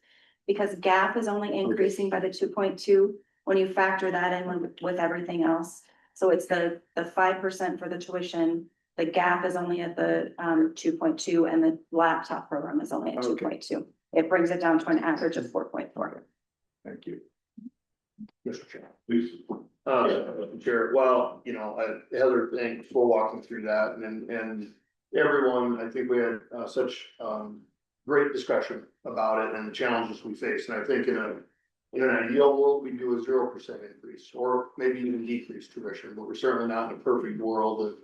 Speaker 12: because GAP is only increasing by the 2.2, when you factor that in with everything else. So it's the 5% for the tuition, the GAP is only at the 2.2, and the laptop program is only at
Speaker 9: Okay.
Speaker 12: 2.2. It brings it down to an average of 4.4.
Speaker 9: Thank you.
Speaker 7: Mr. Chairman.
Speaker 1: Please.
Speaker 14: Chair, well, Heather, thanks for walking through that and everyone, I think we had such great discussion about it and the challenges we face. And I think in an ideal world, we do a 0% increase or maybe even decrease tuition, but we're certainly not in a perfect world.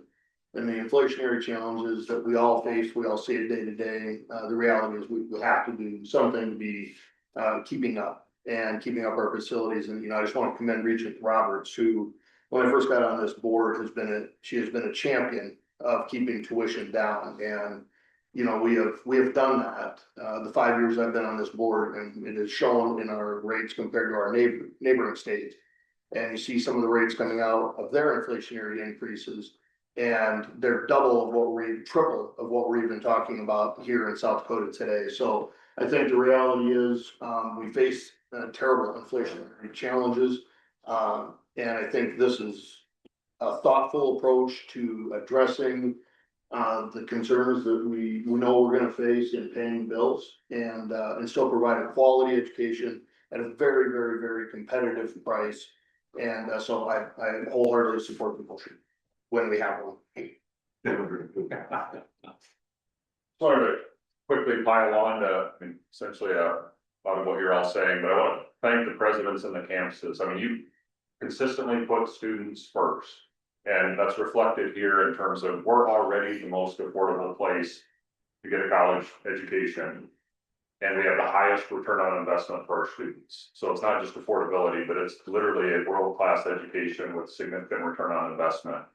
Speaker 14: And the inflationary challenges that we all face, we all see it day to day. The reality is we have to do something to be keeping up our facilities. And, I just want to commend Regent Roberts, who, when I first got on this board, she has been a champion of keeping tuition down. And, we have done that, the 5 years I've been on this board, and it is shown in our rates compared to our neighboring states. And you see some of the rates coming out of their inflationary increases, and they're triple of what we're even talking about here in South Dakota today. So I think the reality is, we face terrible inflationary challenges. And I think this is a thoughtful approach to addressing the concerns that we know we're gonna face in paying bills and still provide a quality education at a very, very, very competitive price. And so I wholeheartedly support the motion when we have one.
Speaker 10: Sort of quickly pile on to, essentially a lot of what you're all saying, but I want to thank the presidents and the campuses. You consistently put students first. And that's reflected here in terms of we're already the most affordable place to get a college education. And we have the highest return on investment for our students. So it's not just affordability, but it's literally a world-class education with significant return on investment.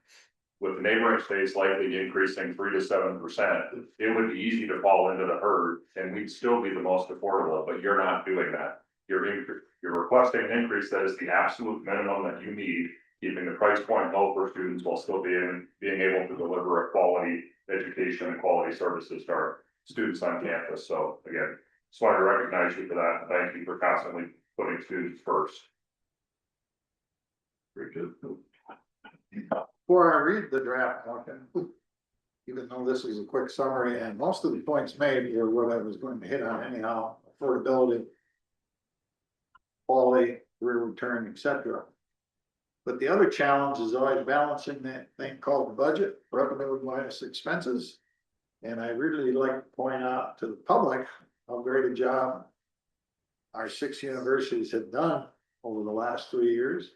Speaker 10: With the neighboring states likely increasing 3 to 7%, it would be easy to fall into the herd and we'd still be the most affordable, but you're not doing that. You're requesting an increase that is the absolute minimum that you need, keeping the price point low for students while still being able to deliver a quality education and quality services to our students on campus. So again, just wanted to recognize you for that. Thank you for constantly putting students first.
Speaker 1: Very good.
Speaker 7: Before I read the draft motion, even though this is a quick summary and most of the points made were what I was going to hit on anyhow, affordability, quality, career return, etc. But the other challenge is always balancing that thing called the budget, revenue minus expenses. And I really like to point out to the public how great a job our 6 universities have done over the last 3 years.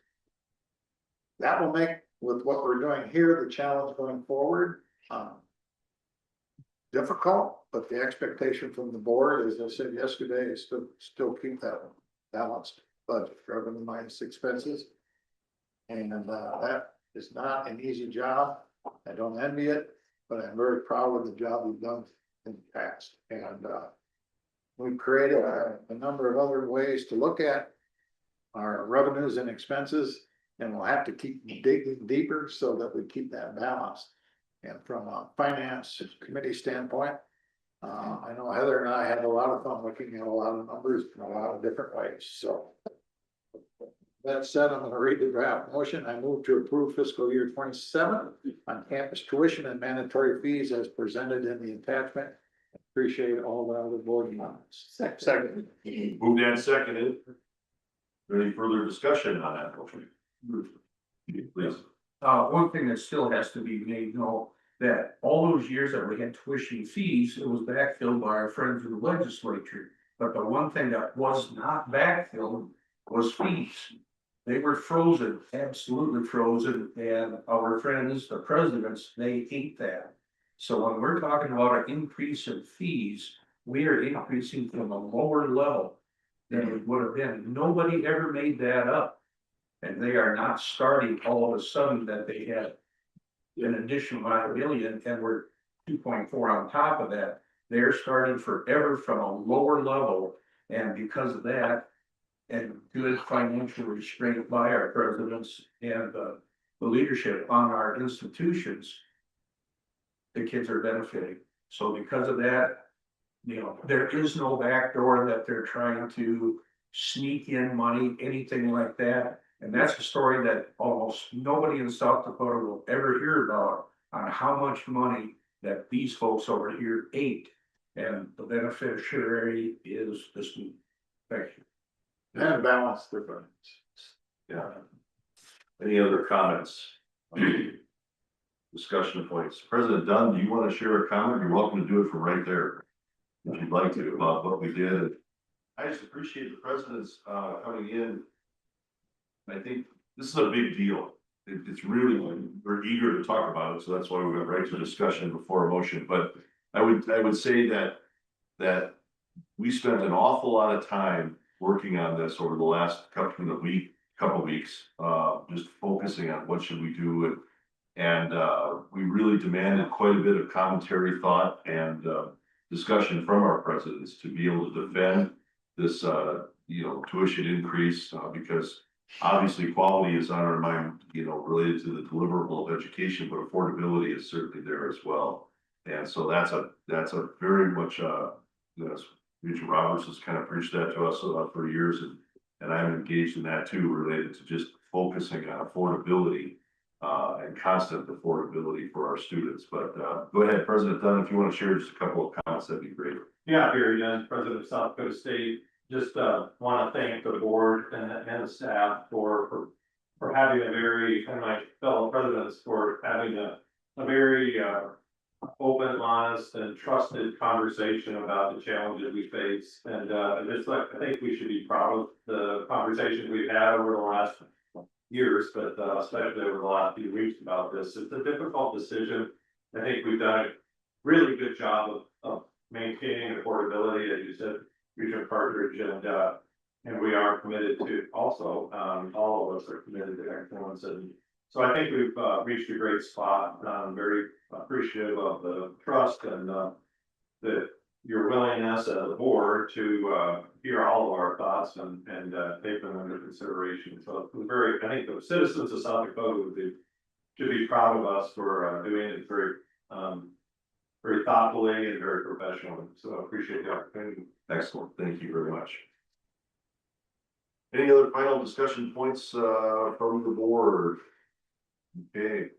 Speaker 7: That will make, with what we're doing here, the challenge going forward difficult, but the expectation from the board, as I said yesterday, is to still keep that balanced budget, revenue minus expenses. And that is not an easy job. I don't envy it, but I'm very proud of the job we've done in the past. And we've created a number of other ways to look at our revenues and expenses, and we'll have to keep digging deeper so that we keep that balanced. And from a finance committee standpoint, I know Heather and I had a lot of fun looking at a lot of numbers in a lot of different ways. So that said, I'm going to read the draft motion. I move to approve fiscal year 27 on campus tuition and mandatory fees as presented in the attachment. Appreciate all the other board members.
Speaker 14: Second.
Speaker 1: Moved and seconded. Any further discussion on that motion? Please.
Speaker 5: One thing that still has to be made known, that all those years that we had tuition fees, it was backfilled by our friends in the legislature. But the one thing that was not backfilled was fees. They were frozen, absolutely frozen, and our friends, the presidents, they hate that. So when we're talking about an increase in fees, we are increasing from a lower level than it would have been. Nobody ever made that up. And they are not starting all of a sudden that they had an additional $9 million and we're 2.4 on top of that. They're starting forever from a lower level. And because of that, and good financial restraint by our presidents and the leadership on our institutions, the kids are benefiting. So because of that, you know, there is no backdoor that they're trying to sneak in money, anything like that. And that's a story that almost nobody in South Dakota will ever hear about, on how much money that these folks over here ate. And the beneficiary is the student. Thank you.
Speaker 7: And balance difference.
Speaker 1: Yeah. Any other comments? Discussion points. President Dunn, do you want to share a comment? You're welcome to do it from right there, if you'd like to, about what we did. I just appreciate the president's coming in. I think this is a big deal. It's really, we're eager to talk about it, so that's why we went right to discussion before a motion. But I would say that we spent an awful lot of time working on this over the last couple of weeks, just focusing on what should we do, and we really demanded quite a bit of commentary, thought, and discussion from our presidents to be able to defend this, tuition increase, because obviously quality is on our mind, related to the deliverable of education, but affordability is certainly there as well. And so that's a very much, Regent Roberts has kind of preached that to us for years, and I'm engaged in that too, related to just focusing on affordability and constant affordability for our students. But go ahead, President Dunn, if you want to share just a couple of comments, that'd be great.
Speaker 9: Yeah, Barry Dunn, President of South Dakota State. Just want to thank the board and the staff for having a very, and my fellow presidents for having a very open, honest, and trusted conversation about the challenges we face. And just like, I think we should be proud of the conversations we've had over the last years, but especially over the last few weeks about this. It's a difficult decision. I think we've done a really good job of maintaining affordability, as you said, Regent Partridge, and we are committed to also, all of us are committed to excellence. And so I think we've reached a great spot. I'm very appreciative of the trust and your willingness as a board to hear all of our thoughts and take them under consideration. So I think the citizens of South Dakota should be proud of us for doing it very thoughtfully and very professionally. So I appreciate the opportunity.
Speaker 1: Excellent, thank you very much. Any other final discussion points from the board? Okay.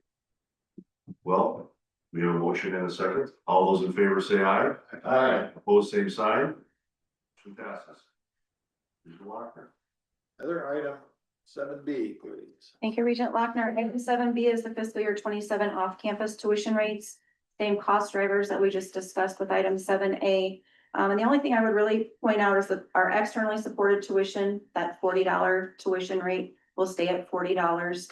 Speaker 1: Well, we have a motion and a second. All those in favor say aye.
Speaker 7: Aye.
Speaker 1: Opposed, same sign. Motion passes. Mr. Walker.
Speaker 7: Other item 7B, please.
Speaker 15: Thank you, Regent Lochner. Item 7B is the fiscal year 27 off-campus tuition rates. Same cost drivers that we just discussed with item 7A. And the only thing I would really point out is that our externally supported tuition, that $40 tuition rate will stay at $40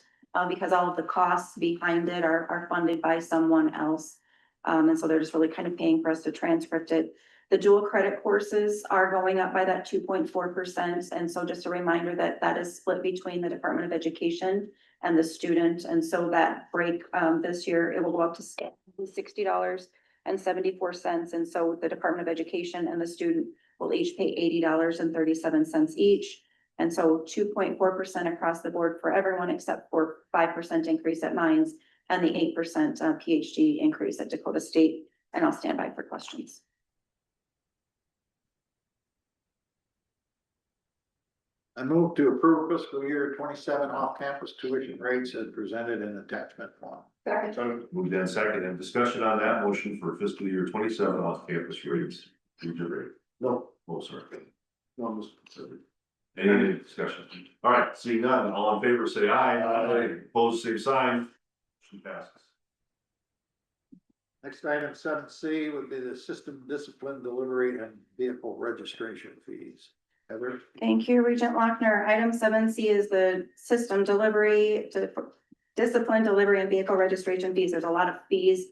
Speaker 15: because all of the costs behind it are funded by someone else. And so they're just really kind of paying for us to transcript it. The dual credit courses are going up by that 2.4%. And so just a reminder that that is split between the Department of Education and the student. And so that break this year, it will go up to $60.74. And so the Department of Education and the student will each pay $80.37 each. And so 2.4% across the board for everyone except for 5% increase at Mines and the 8% PhD increase at Dakota State. And I'll stand by for questions.
Speaker 7: I move to approve fiscal year 27 off-campus tuition rates as presented in attachment 1.
Speaker 1: So moved in second, and discussion on that motion for fiscal year 27 off-campus rates.
Speaker 14: No.
Speaker 1: Oh, sorry.
Speaker 14: No.
Speaker 1: Any discussion? All right, seeing none, all in favor say aye. Aye. Opposed, same sign. Motion passes.
Speaker 7: Next item 7C would be the system discipline delivery and vehicle registration fees. Heather?
Speaker 15: Thank you, Regent Lochner. Item 7C is the system delivery, discipline delivery and vehicle registration fees. There's a lot of fees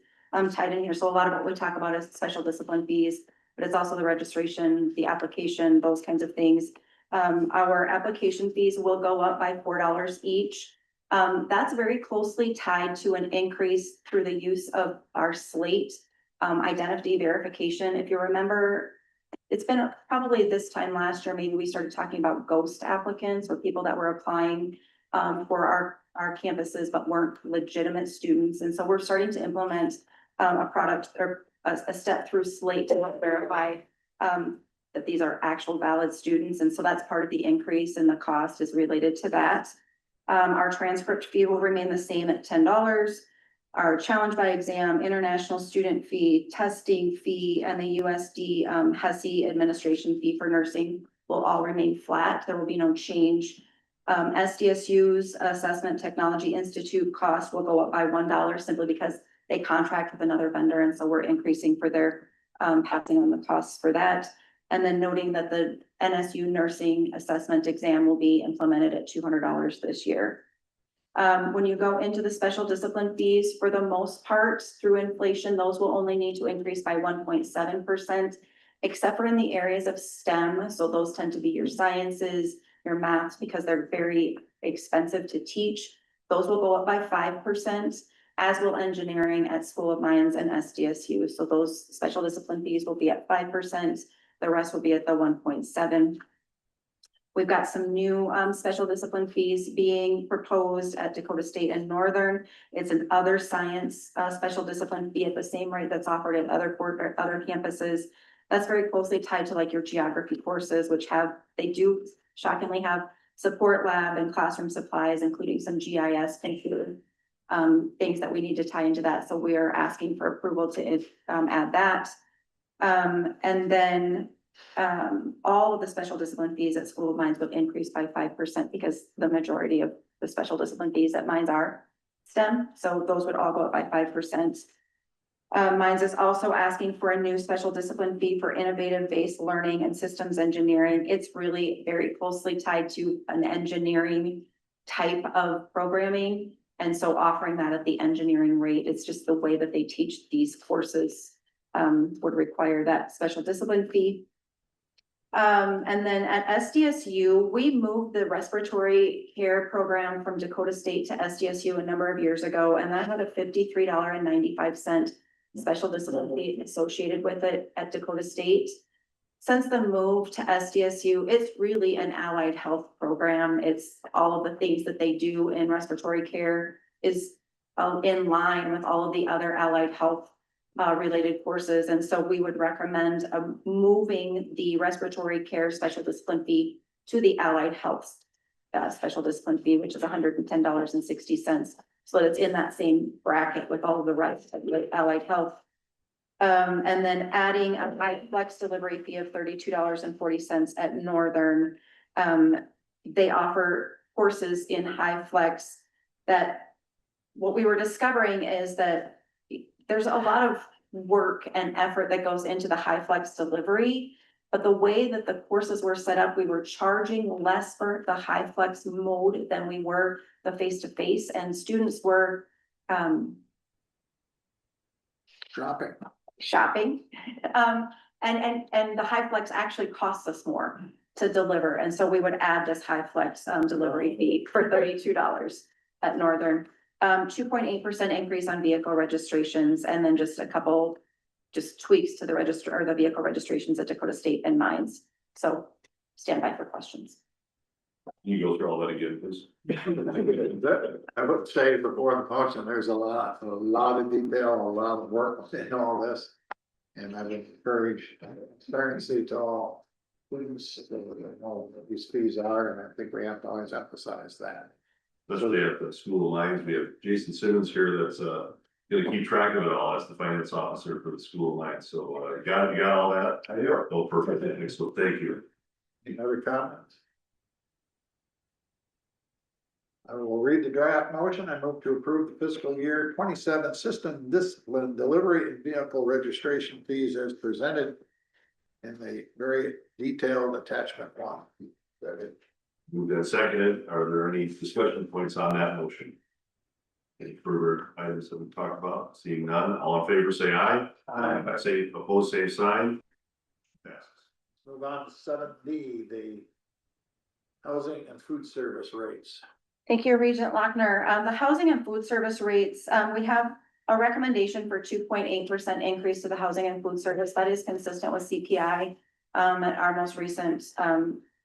Speaker 15: tied in here. So a lot of what we talk about is special discipline fees, but it's also the registration, the application, those kinds of things. Our application fees will go up by $4 each. That's very closely tied to an increase through the use of our slate identity verification. If you remember, it's been probably this time last year, maybe we started talking about ghost applicants or people that were applying for our campuses, but weren't legitimate students. And so we're starting to implement a product or a step through Slate to verify that these are actual valid students. And so that's part of the increase in the cost is related to that. Our transcript fee will remain the same at $10. Our challenge by exam, international student fee, testing fee, and the USD HESI administration fee for nursing will all remain flat. There will be no change. SDSU's Assessment Technology Institute cost will go up by $1 simply because they contract with another vendor. And so we're increasing for their passing on the costs for that. And then noting that the NSU nursing assessment exam will be implemented at $200 this year. When you go into the special discipline fees, for the most part, through inflation, those will only need to increase by 1.7%, except for in the areas of STEM. So those tend to be your sciences, your maths, because they're very expensive to teach. Those will go up by 5%, as will engineering at School of Mines and SDSU. So those special discipline fees will be at 5%. The rest will be at the 1.7%. We've got some new special discipline fees being proposed at Dakota State and Northern. It's an other science special discipline fee at the same rate that's offered at other campuses. That's very closely tied to like your geography courses, which they do shockingly have support lab and classroom supplies, including some GIS included things that we need to tie into that. So we are asking for approval to add that. And then all of the special discipline fees at School of Mines will increase by 5% because the majority of the special discipline fees at Mines are STEM. So those would all go up by 5%. Mines is also asking for a new special discipline fee for innovative based learning and systems engineering. It's really very closely tied to an engineering type of programming. And so offering that at the engineering rate, it's just the way that they teach these courses would require that special discipline fee. And then at SDSU, we moved the respiratory care program from Dakota State to SDSU a number of years ago, and that had a $53.95 special discipline fee associated with it at Dakota State. Since the move to SDSU, it's really an allied health program. It's all of the things that they do in respiratory care is in line with all of the other allied health related courses. And so we would recommend moving the respiratory care special discipline fee to the allied health special discipline fee, which is $110.60. So that it's in that same bracket with all of the rest of the allied health. And then adding a high flex delivery fee of $32.40 at Northern. They offer courses in high flex that what we were discovering is that there's a lot of work and effort that goes into the high flex delivery, but the way that the courses were set up, we were charging less for the high flex mode than we were the face-to-face, and students were shopping. And the high flex actually costs us more to deliver. And so we would add this high flex delivery fee for $32 at Northern. 2.8% increase on vehicle registrations, and then just a couple tweaks to the register or the vehicle registrations at Dakota State and Mines. So stand by for questions.
Speaker 1: Can you go through all that again, please?
Speaker 7: I would say before the function, there's a lot of detail, a lot of work in all this. And I would encourage transparency to all students, all what these fees are, and I think we have to always emphasize that.
Speaker 1: Especially at the School of Mines, we have Jason Simmons here that's gonna keep track of it all as the finance officer for the School of Mines. So you got all that? I do. Oh, perfect. So thank you.
Speaker 7: Any other comments? I will read the draft motion. I move to approve the fiscal year 27 system discipline delivery and vehicle registration fees as presented in the very detailed attachment 1.
Speaker 1: Moved and seconded. Are there any discussion points on that motion? Any further items that we talked about? Seeing none, all in favor say aye.
Speaker 7: Aye.
Speaker 1: Say opposed, same sign. Passes.
Speaker 7: Move on to 7D, the housing and food service rates.
Speaker 15: Thank you, Regent Lochner. The housing and food service rates, we have a recommendation for 2.8% increase to the housing and food service. That is consistent with CPI. at our most recent,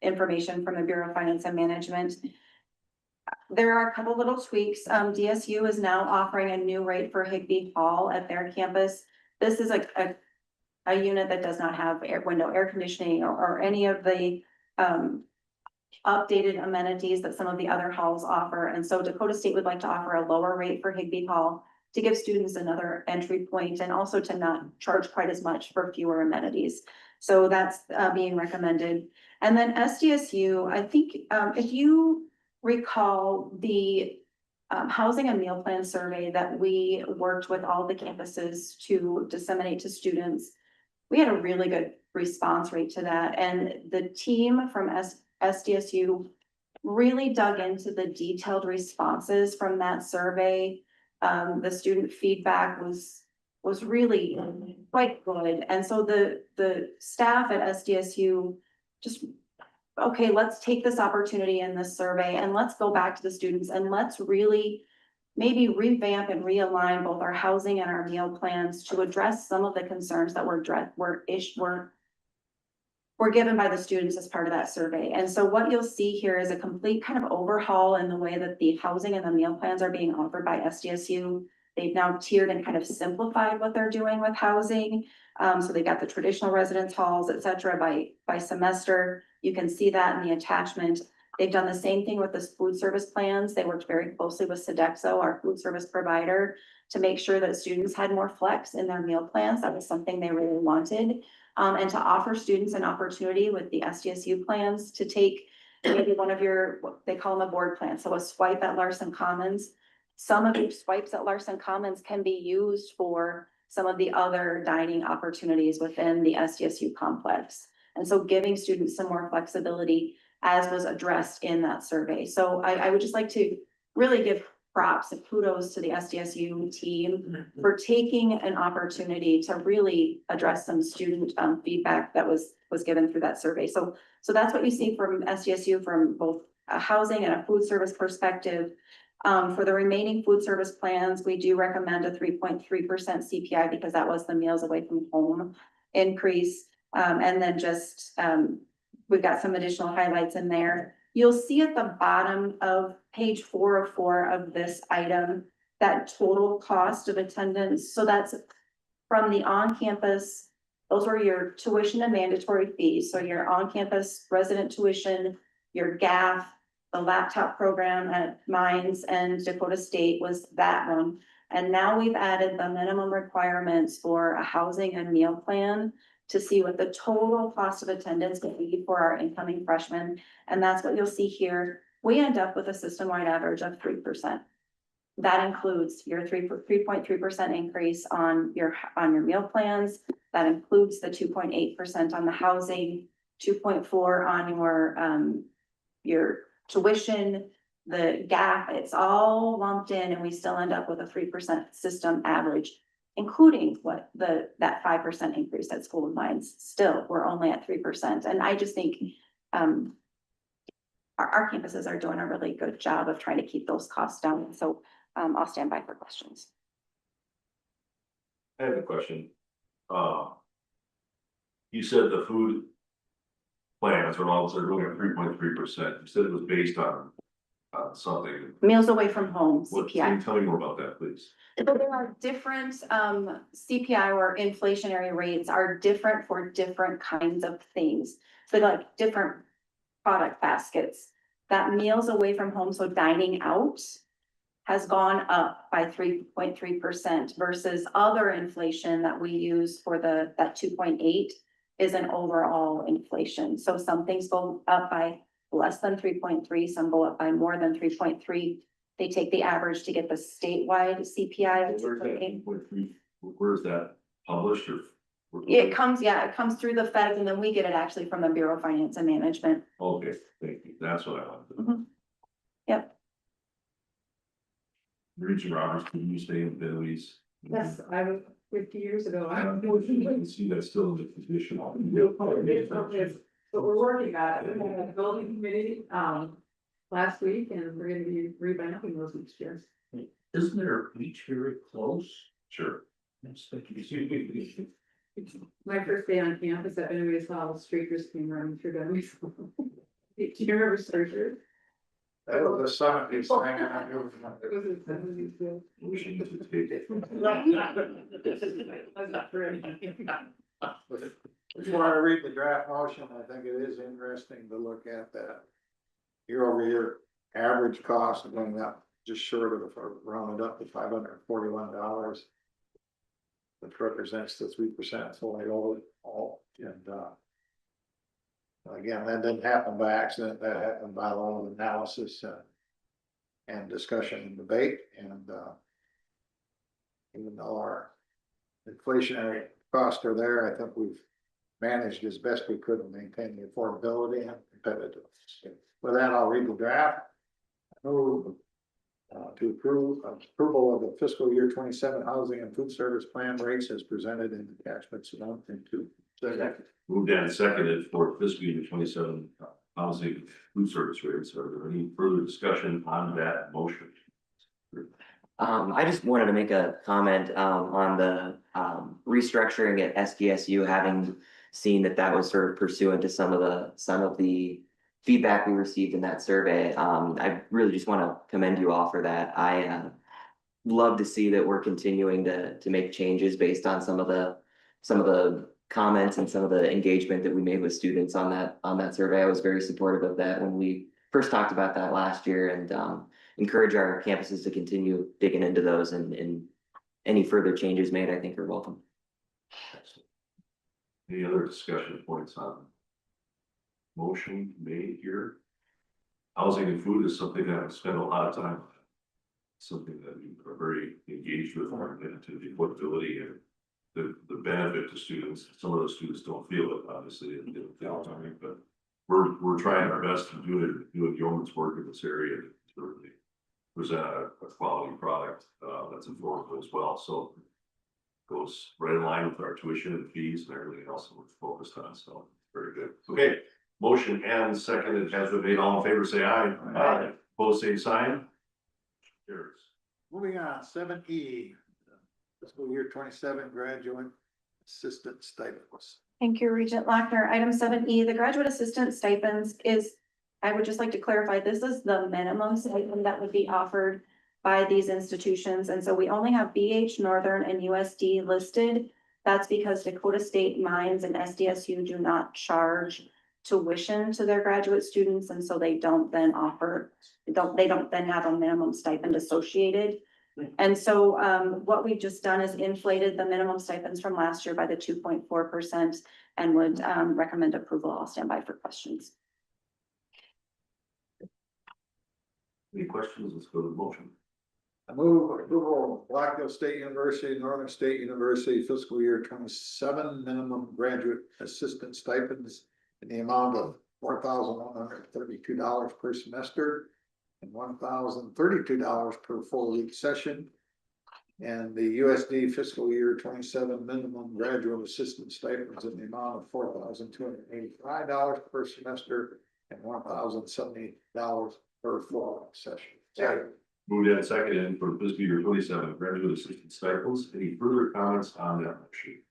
Speaker 15: information from the Bureau of Finance and Management. There are a couple little tweaks. DSU is now offering a new rate for Higbee Hall at their campus. This is a unit that does not have window air conditioning or any of the, updated amenities that some of the other halls offer. And so Dakota State would like to offer a lower rate for Higbee Hall to give students another entry point and also to not charge quite as much for fewer amenities. So that's being recommended. And then SDSU, I think, if you recall the housing and meal plan survey that we worked with all the campuses to disseminate to students, we had a really good response rate to that. And the team from SDSU really dug into the detailed responses from that survey. The student feedback was really quite good. And so the staff at SDSU just, okay, let's take this opportunity in this survey and let's go back to the students and let's really maybe revamp and realign both our housing and our meal plans to address some of the concerns that were given by the students as part of that survey. And so what you'll see here is a complete kind of overhaul in the way that the housing and the meal plans are being offered by SDSU. They've now tiered and kind of simplified what they're doing with housing. So they've got the traditional residence halls, et cetera, by semester. You can see that in the attachment. They've done the same thing with the food service plans. They worked very closely with Sodexo, our food service provider, to make sure that students had more flex in their meal plans. That was something they really wanted. And to offer students an opportunity with the SDSU plans to take maybe one of your, what they call them a board plan, so a swipe at Larson Commons. Some of your swipes at Larson Commons can be used for some of the other dining opportunities within the SDSU complex. And so giving students some more flexibility as was addressed in that survey. So I would just like to really give props and kudos to the SDSU team for taking an opportunity to really address some student feedback that was given through that survey. So that's what you see from SDSU from both a housing and a food service perspective. For the remaining food service plans, we do recommend a 3.3% CPI because that was the meals away from home increase. And then just we've got some additional highlights in there. You'll see at the bottom of page 404 of this item, that total cost of attendance. So that's from the on-campus, those are your tuition and mandatory fees. So your on-campus resident tuition, your GAF, the laptop program at Mines and Dakota State was that one. And now we've added the minimum requirements for a housing and meal plan to see what the total cost of attendance can be for our incoming freshmen. And that's what you'll see here. We end up with a system-wide average of 3%. That includes your 3.3% increase on your meal plans. That includes the 2.8% on the housing, 2.4 on your tuition, the gap. It's all lumped in, and we still end up with a 3% system average, including what that 5% increase at School of Mines. Still, we're only at 3%. And I just think our campuses are doing a really good job of trying to keep those costs down. So I'll stand by for questions.
Speaker 1: I have a question. You said the food plans are all, they're doing at 3.3%. You said it was based on something.
Speaker 15: Meals away from home,
Speaker 1: What,
Speaker 15: CPI.
Speaker 1: can you tell me more about that, please?
Speaker 15: So there are different CPI or inflationary rates are different for different kinds of things. So like different product baskets. That meals away from home, so dining out, has gone up by 3.3% versus other inflation that we use for that 2.8 is an overall inflation. So some things go up by less than 3.3, some go up by more than 3.3. They take the average to get the statewide CPI of 2.8.
Speaker 1: Where is that published or?
Speaker 15: It comes through the Fed, and then we get it actually from the Bureau of Finance and Management.
Speaker 1: Okay, thank you. That's what I wanted.
Speaker 15: Yep.
Speaker 1: Regent Roberts, can you stay in Billy's?
Speaker 4: Yes, I was 50 years ago.
Speaker 1: I can see that's still in the position.
Speaker 4: But we're working on it. We had a building committee, last week, and we're gonna be revamping those next year.
Speaker 5: Isn't there a beach very close?
Speaker 1: Sure.
Speaker 5: Yes, thank you.
Speaker 4: My first day on campus, I knew we saw all the streakers came running through them. Do you remember streakers?
Speaker 7: That was the '70s thing. I knew.
Speaker 4: It was in '70s, yeah.
Speaker 1: Motion to take.
Speaker 4: That's not for anything.
Speaker 7: Before I read the draft motion, I think it is interesting to look at that year-over-year average cost of going up just short of, if I round it up to $541. Which represents the 3% fully loaded all, and again, that didn't happen by accident, that happened by a lot of analysis and discussion and debate, and even though our inflationary costs are there, I think we've managed as best we could to maintain the affordability and competitiveness. With that, I'll read the draft. I move to approval of the fiscal year 27 housing and food service plan rates as presented in attachments 1 and 2.
Speaker 1: Moved and seconded for fiscal year 27 housing food service rates. Are there any further discussion on that motion?
Speaker 6: I just wanted to make a comment on the restructuring at SDSU, having seen that was sort of pursuant to some of the feedback we received in that survey. I really just want to commend you all for that. I love to see that we're continuing to make changes based on some of the comments and some of the engagement that we made with students on that survey. I was very supportive of that when we first talked about that last year, and encourage our campuses to continue digging into those, and any further changes made, I think, are welcome.
Speaker 1: Any other discussion points on motion made here? Housing and food is something that I spend a lot of time on. Something that we are very engaged with, related to the affordability and the benefit to students. Some of those students don't feel it, obviously, and they don't feel it, but we're trying our best to do yeoman's work in this area to really present a quality product that's affordable as well. So goes right in line with our tuition and fees and everything else that we're focused on. So very good. Okay, motion and seconded has been made. All in favor, say aye. Aye. Opposed, same sign. Carries.
Speaker 7: Moving on, 7E, fiscal year 27 graduate assistant stipends.
Speaker 15: Thank you, Regent Lochner. Item 7E, the graduate assistant stipends is, I would just like to clarify, this is the minimum stipend that would be offered by these institutions. And so we only have BH, Northern, and USD listed. That's because Dakota State Mines and SDSU do not charge tuition to their graduate students. And so they don't then offer, they don't then have a minimum stipend associated. And so what we've just done is inflated the minimum stipends from last year by the 2.4% and would recommend approval. I'll stand by for questions.
Speaker 1: Any questions? Let's go to the motion.
Speaker 7: I move approval of Blackville State University, Northern State University fiscal year 27 minimum graduate assistant stipends in the amount of $4,132 per semester and $1,032 per full week session. And the USD fiscal year 27 minimum graduate assistant stipends in the amount of $4,285 per semester and $1,070 per full week session.
Speaker 1: Moved and seconded for fiscal year 27 graduate assistant stipends. Any further comments on that motion?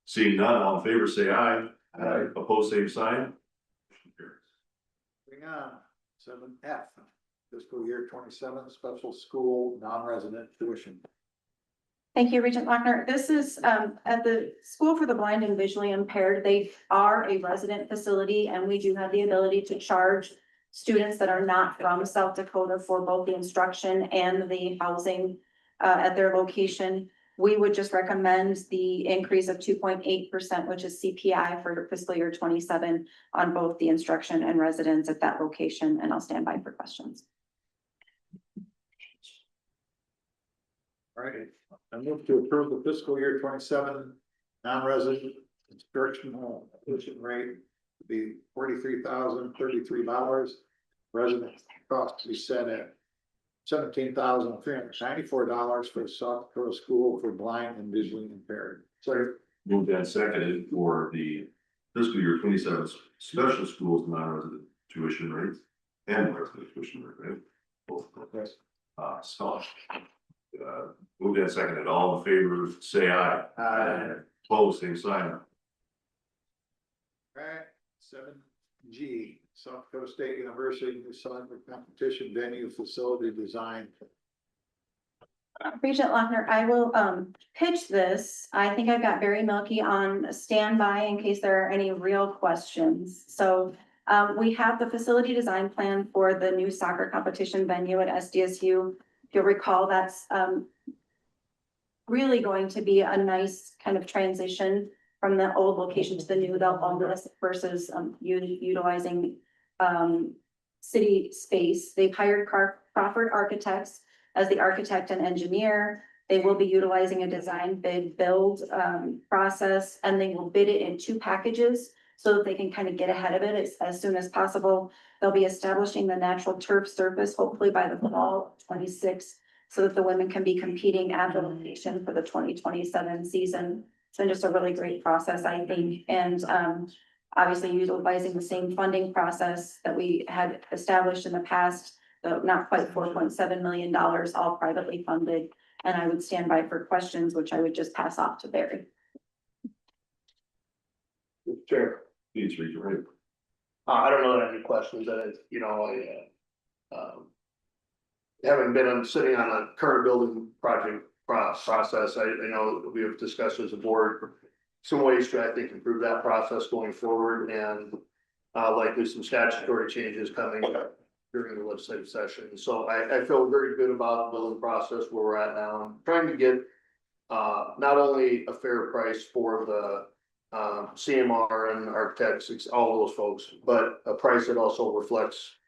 Speaker 1: Seeing none, all in favor, say aye. Aye. Opposed, same sign. Motion carries.
Speaker 7: Moving on, 7F, fiscal year 27 special school non-resident tuition.
Speaker 15: Thank you, Regent Lochner. This is at the School for the Blind and Visually Impaired. They are a resident facility, and we do have the ability to charge students that are not from South Dakota for both the instruction and the housing at their location. We would just recommend the increase of 2.8%, which is CPI for fiscal year 27 on both the instruction and residents at that location, and I'll stand by for questions.
Speaker 7: All right, I move to approve the fiscal year 27 non-resident instructional tuition rate to be $43,033. Resident cost to be set at $17,394 for South Dakota School for Blind and Visually Impaired. So
Speaker 1: Moved and seconded for the fiscal year 27 special schools non-resident tuition rates and resident tuition rate, right? Both.
Speaker 7: Yes.
Speaker 1: Moved and seconded. All in favor, say aye.
Speaker 7: Aye.
Speaker 1: Opposed, same sign.
Speaker 7: Alright, 7G, South Dakota State University new soccer competition venue facility design.
Speaker 15: Regent Lochner, I will pitch this. I think I've got Barry Milky on standby in case there are any real questions. So we have the facility design plan for the new soccer competition venue at SDSU. If you'll recall, that's really going to be a nice kind of transition from the old location to the new Algonquin versus utilizing city space. They've hired Crawford Architects as the architect and engineer. They will be utilizing a design bid build process, and they will bid it in 2 packages so that they can kind of get ahead of it as soon as possible. They'll be establishing the natural turf surface hopefully by the fall of 26, so that the women can be competing at the location for the 2027 season. So just a really great process, I think, and obviously utilizing the same funding process that we had established in the past. So not quite $4.7 million, all privately funded, and I would stand by for questions, which I would just pass off to Barry.
Speaker 14: Chair,
Speaker 1: Please read your name.
Speaker 14: I don't know that I have any questions, having been sitting on a current building project process, I know we have discussed as a board some ways to, I think, improve that process going forward, and likely some statutory changes coming up during the legislative session. So I feel very good about the building process where we're at now. I'm trying to get not only a fair price for the CMR and architects, all those folks, but a price that also reflects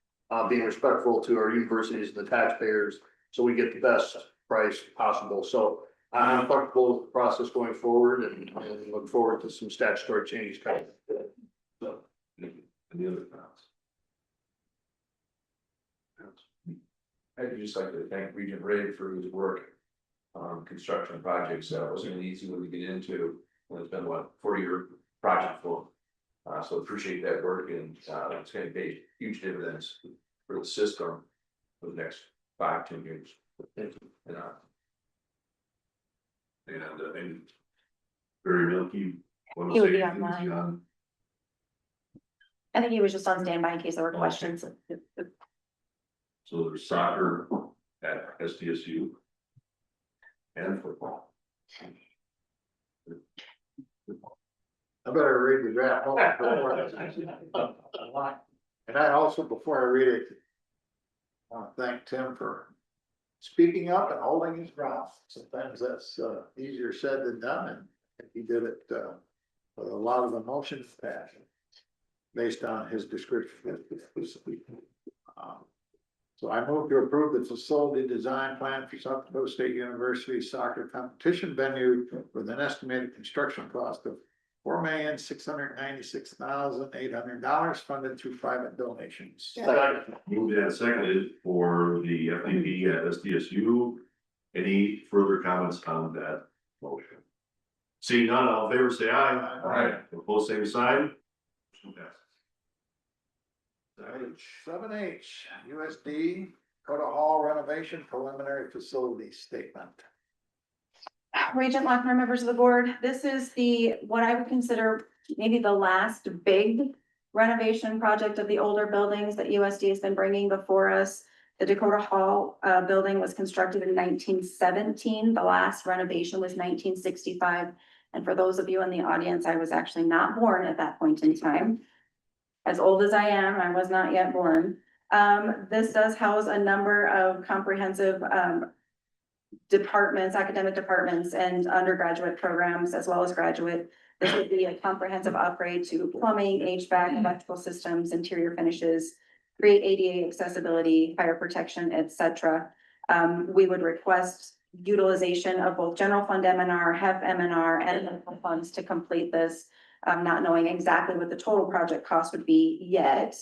Speaker 14: being respectful to our universities and the taxpayers, so we get the best price possible. So I'm comfortable with the process going forward, and look forward to some statutory changes coming. So,
Speaker 1: Any other comments?
Speaker 2: I'd just like to thank Regent Ray for his work on construction projects. It wasn't an easy one to get into. It's been what, 40-year project for. So appreciate that work, and it's going to pay huge dividends for the system for the next 5-10 years. And
Speaker 1: Barry Milky.
Speaker 15: He would be online. I think he was just on standby in case there were questions.
Speaker 1: So there's soccer at SDSU and football.
Speaker 7: I better read the draft. And I also, before I read it, want to thank Tim for speaking up and holding his ground. Sometimes that's easier said than done, and he did it with a lot of emotion and passion based on his description. So I move to approve the facility design plan for South Dakota State University soccer competition venue with an estimated construction cost of $4,696,800 funded through private donations.
Speaker 1: Moved and seconded for the FDP at SDSU. Any further comments on that motion? Seeing none, all in favor, say aye.
Speaker 2: Aye.
Speaker 1: Opposed, same sign. Motion passes.
Speaker 7: 7H, USD, Dakota Hall renovation preliminary facility statement.
Speaker 15: Regent Lochner, members of the board, this is what I would consider maybe the last big renovation project of the older buildings that USD has been bringing before us. The Dakota Hall building was constructed in 1917. The last renovation was 1965. And for those of you in the audience, I was actually not born at that point in time. As old as I am, I was not yet born. This does house a number of comprehensive departments, academic departments, and undergraduate programs, as well as graduate. This would be a comprehensive upgrade to plumbing, HVAC, electrical systems, interior finishes, create ADA accessibility, fire protection, etc. We would request utilization of both general fund M&R, HEF M&R, and local funds to complete this. Not knowing exactly what the total project cost would be yet,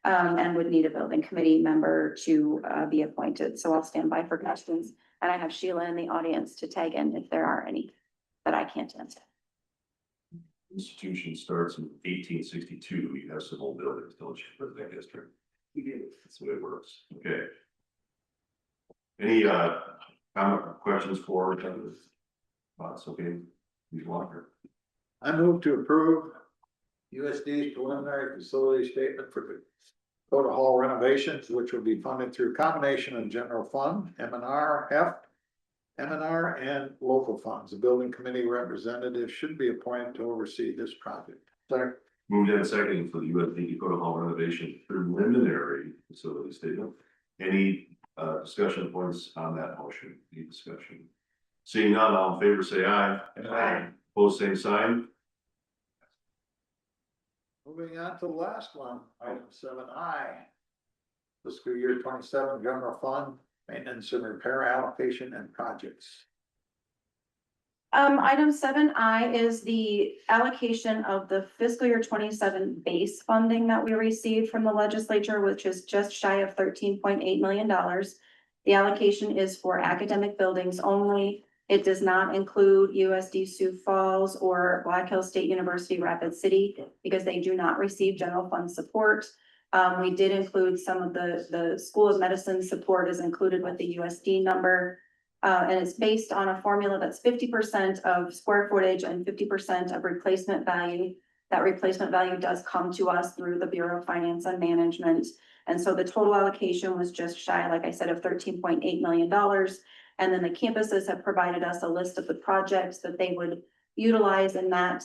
Speaker 15: and would need a building committee member to be appointed. So I'll stand by for questions. And I have Sheila in the audience to tag in if there are any that I can't answer.
Speaker 1: Institution starts in 1862. You have some old buildings, don't you, for that district? That's the way it works. Okay. Any comment or questions for thoughts? Okay, please walk her.
Speaker 7: I move to approve USD's preliminary facility statement for the Dakota Hall renovations, which will be funded through a combination of general fund, M&R and local funds. The building committee representative should be appointed to oversee this project. Second.
Speaker 1: Moved in second for the USD Dakota Hall renovation preliminary facility statement. Any discussion points on that motion? Any discussion? Seeing none, all in favor say aye.
Speaker 7: Aye.
Speaker 1: Opposed, same sign.
Speaker 7: Moving on to the last one, item 7I. Fiscal year 27 general fund, maintenance and repair allocation and projects.
Speaker 15: Item 7I is the allocation of the fiscal year 27 base funding that we received from the legislature, which is just shy of $13.8 million. The allocation is for academic buildings only. It does not include USD Sioux Falls or Black Hills State University Rapid City because they do not receive general fund support. We did include some of the School of Medicine support is included with the USD number. And it's based on a formula that's 50% of square footage and 50% of replacement value. That replacement value does come to us through the Bureau of Finance and Management. And so the total allocation was just shy, like I said, of $13.8 million. And then the campuses have provided us a list of the projects that they would utilize in that,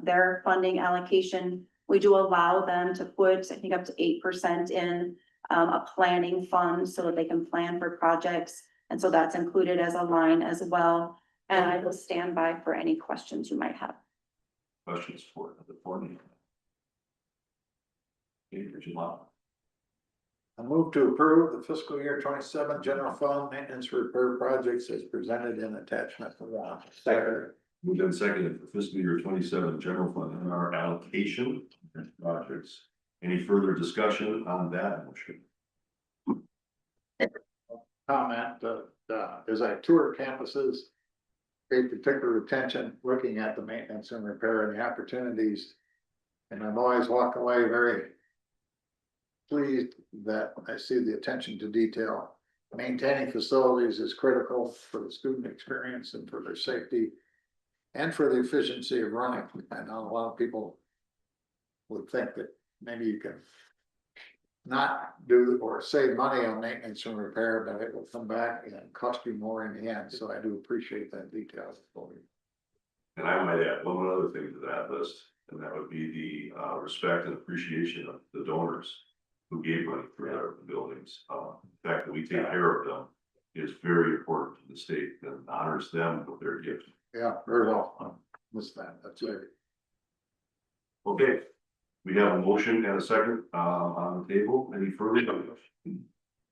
Speaker 15: their funding allocation. We do allow them to put, I think, up to 8% in a planning fund so that they can plan for projects. And so that's included as a line as well. And I will stand by for any questions you might have.
Speaker 1: Questions for the board? Okay, Richard Lott.
Speaker 7: I move to approve the fiscal year 27 general fund maintenance repair projects as presented in attachment 1. Second.
Speaker 1: Moved in second for fiscal year 27 general fund and our allocation and projects. Any further discussion on that motion?
Speaker 7: Comment as I tour campuses, pay particular attention looking at the maintenance and repair and the opportunities. And I've always walked away very pleased that I see the attention to detail. Maintaining facilities is critical for the student experience and for their safety and for the efficiency of running. I know a lot of people would think that maybe you can not do or save money on maintenance and repair, but it will come back and cost you more in the end. So I do appreciate that detail.
Speaker 1: And I might add one other thing to that list, and that would be the respect and appreciation of the donors who gave money for their buildings. The fact that we take care of them is very important to the state and honors them with their gift.
Speaker 7: Yeah, very well. Missed that. That's it.
Speaker 1: Okay, we have a motion and a second on the table. Any further discussion?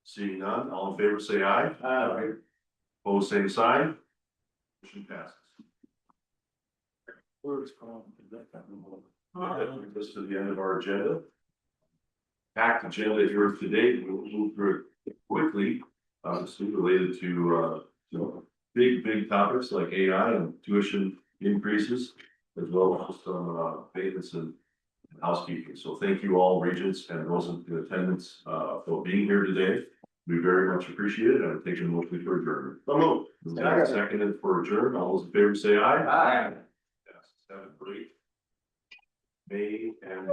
Speaker 1: Seeing none, all in favor say aye.
Speaker 7: Aye.
Speaker 1: Opposed, same sign. Motion passes.
Speaker 7: Words called.
Speaker 1: That brings us to the end of our agenda. Packed agenda here today. We'll move through it quickly. This is related to big topics like AI and tuition increases, as well as some maintenance and housekeeping. So thank you all, regents and those in attendance, for being here today. We very much appreciate it. I would take a motion to adjourn.
Speaker 14: So moved.
Speaker 1: Seconded for adjourn. All those in favor say aye.
Speaker 2: Aye.
Speaker 1: Yes, have a great May and